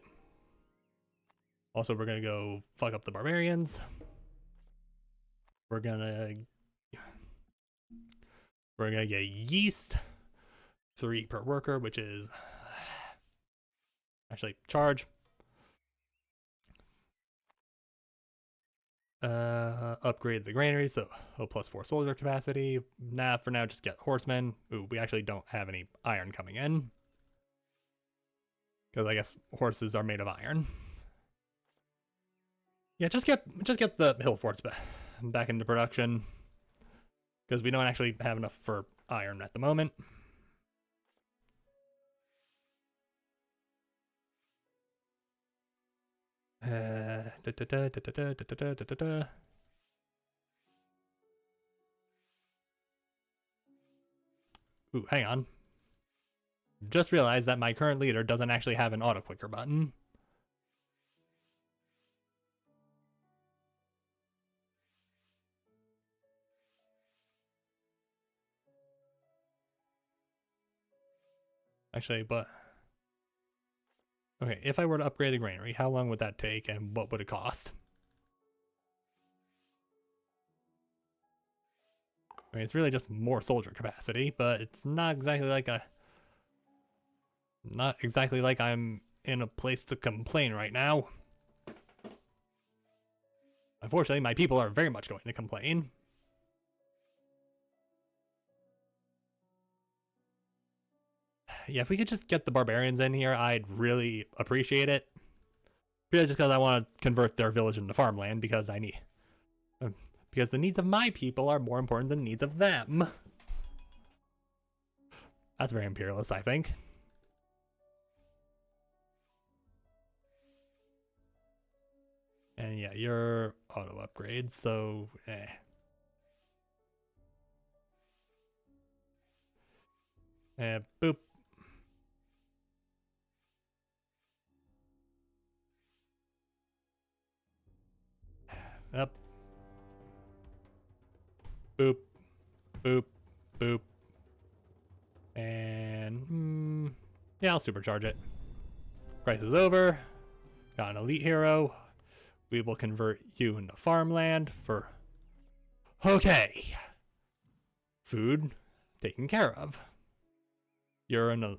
Also, we're gonna go fuck up the barbarians. We're gonna get yeast. 3 per worker, which is... Actually, charge. Upgrade the granary, so +4 soldier capacity. Nah, for now, just get horsemen. Ooh, we actually don't have any iron coming in. Because I guess horses are made of iron. Yeah, just get the hill forts back into production. Because we don't actually have enough for iron at the moment. Ooh, hang on. Just realized that my current leader doesn't actually have an auto clicker button. Actually, but... Okay, if I were to upgrade the granary, how long would that take and what would it cost? I mean, it's really just more soldier capacity, but it's not exactly like I'm in a place to complain right now. Unfortunately, my people are very much going to complain. Yeah, if we could just get the barbarians in here, I'd really appreciate it. Just because I want to convert their village into farmland because I need... because the needs of my people are more important than the needs of them. That's very imperialist, I think. And yeah, you're auto upgrades, so boop. Up. Boop. Boop. Boop. And yeah, I'll supercharge it. Price is over. Got an elite hero. We will convert you into farmland for... Okay. Food taken care of. You're an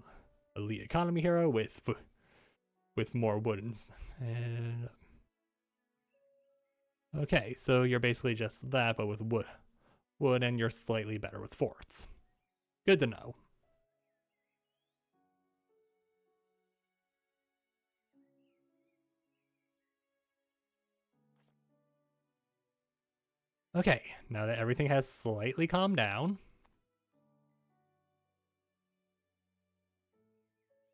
elite economy hero with more wood and... Okay, so you're basically just that, but with wood, and you're slightly better with forts. Good to know. Okay, now that everything has slightly calmed down.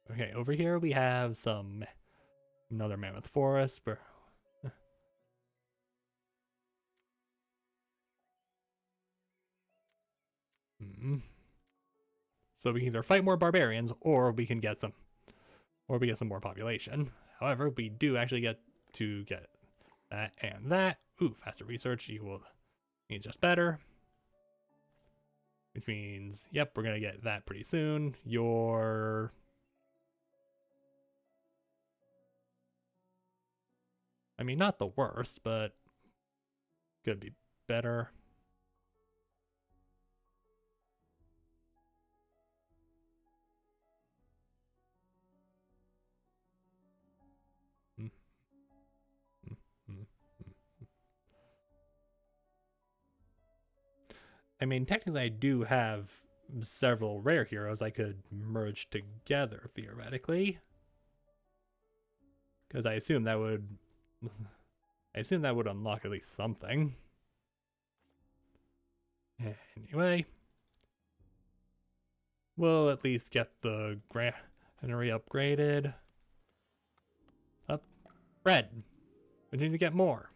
Okay, over here we have another mammoth forest. So we can either fight more barbarians, or we can get some more population. However, we do actually get to get that and that. Ooh, faster research means just better. Which means, yep, we're gonna get that pretty soon. I mean, not the worst, but could be better. I mean, technically I do have several rare heroes I could merge together, theoretically. Because I assume that would unlock at least something. Anyway, we'll at least get the granary upgraded. Bread. We need to get more.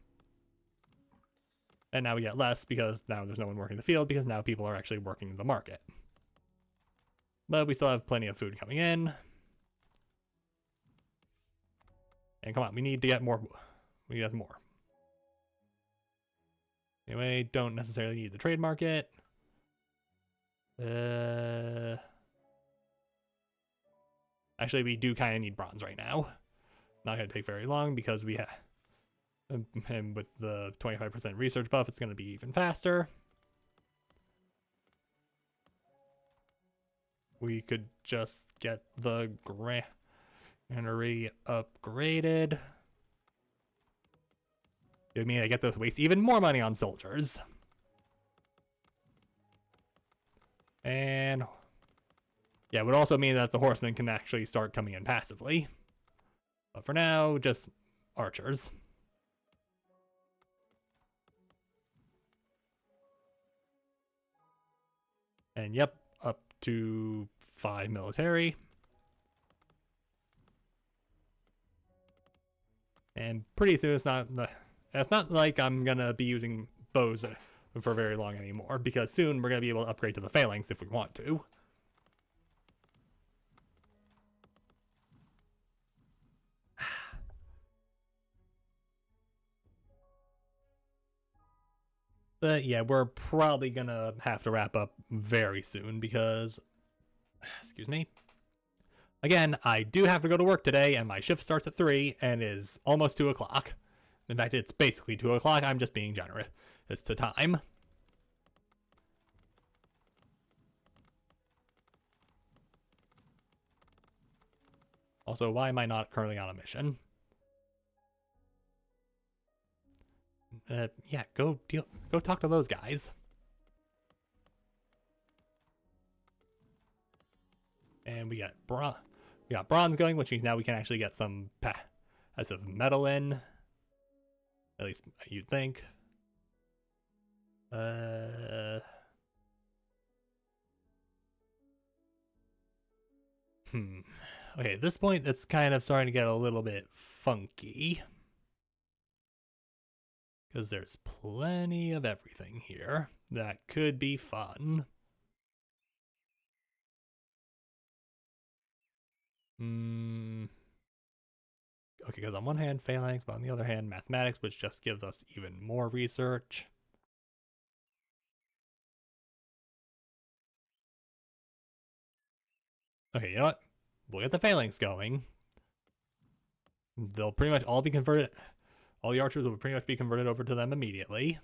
And now we get less because now there's no one working the field, because now people are actually working the market. But we still have plenty of food coming in. And come on, we need to get more. We get more. Anyway, don't necessarily need the trade market. Actually, we do kind of need bronze right now. Not going to take very long because we have... And with the 25% research buff, it's going to be even faster. We could just get the granary upgraded. It would mean I get to waste even more money on soldiers. And yeah, it would also mean that the horsemen can actually start coming in passively. But for now, just archers. And yep, up to 5 military. And pretty soon it's not like I'm gonna be using bows for very long anymore, because soon we're gonna be able to upgrade to the phalanx if we want to. But yeah, we're probably gonna have to wrap up very soon because, excuse me. Again, I do have to go to work today, and my shift starts at 3 and is almost 2 o'clock. In fact, it's basically 2 o'clock. I'm just being generous. It's to time. Also, why am I not currently on a mission? Yeah, go talk to those guys. And we got bronze going, which means now we can actually get some passive metal in. At least you'd think. Okay, at this point, it's kind of starting to get a little bit funky. Because there's plenty of everything here that could be fun. Okay, because on one hand, phalanx, but on the other hand, mathematics, which just gives us even more research. Okay, you know what? We'll get the phalanx going. They'll pretty much all be converted. All the archers will pretty much be converted over to them immediately.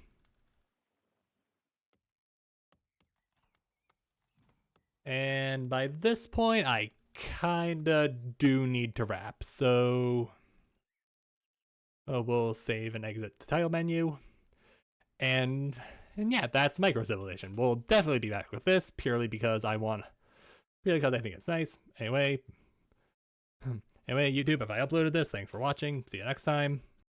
And by this point, I kinda do need to wrap, so we'll save and exit the title menu. And yeah, that's Microcivilization. We'll definitely be back with this purely because I think it's nice. Anyway, YouTube, if I uploaded this, thanks for watching. See you next time.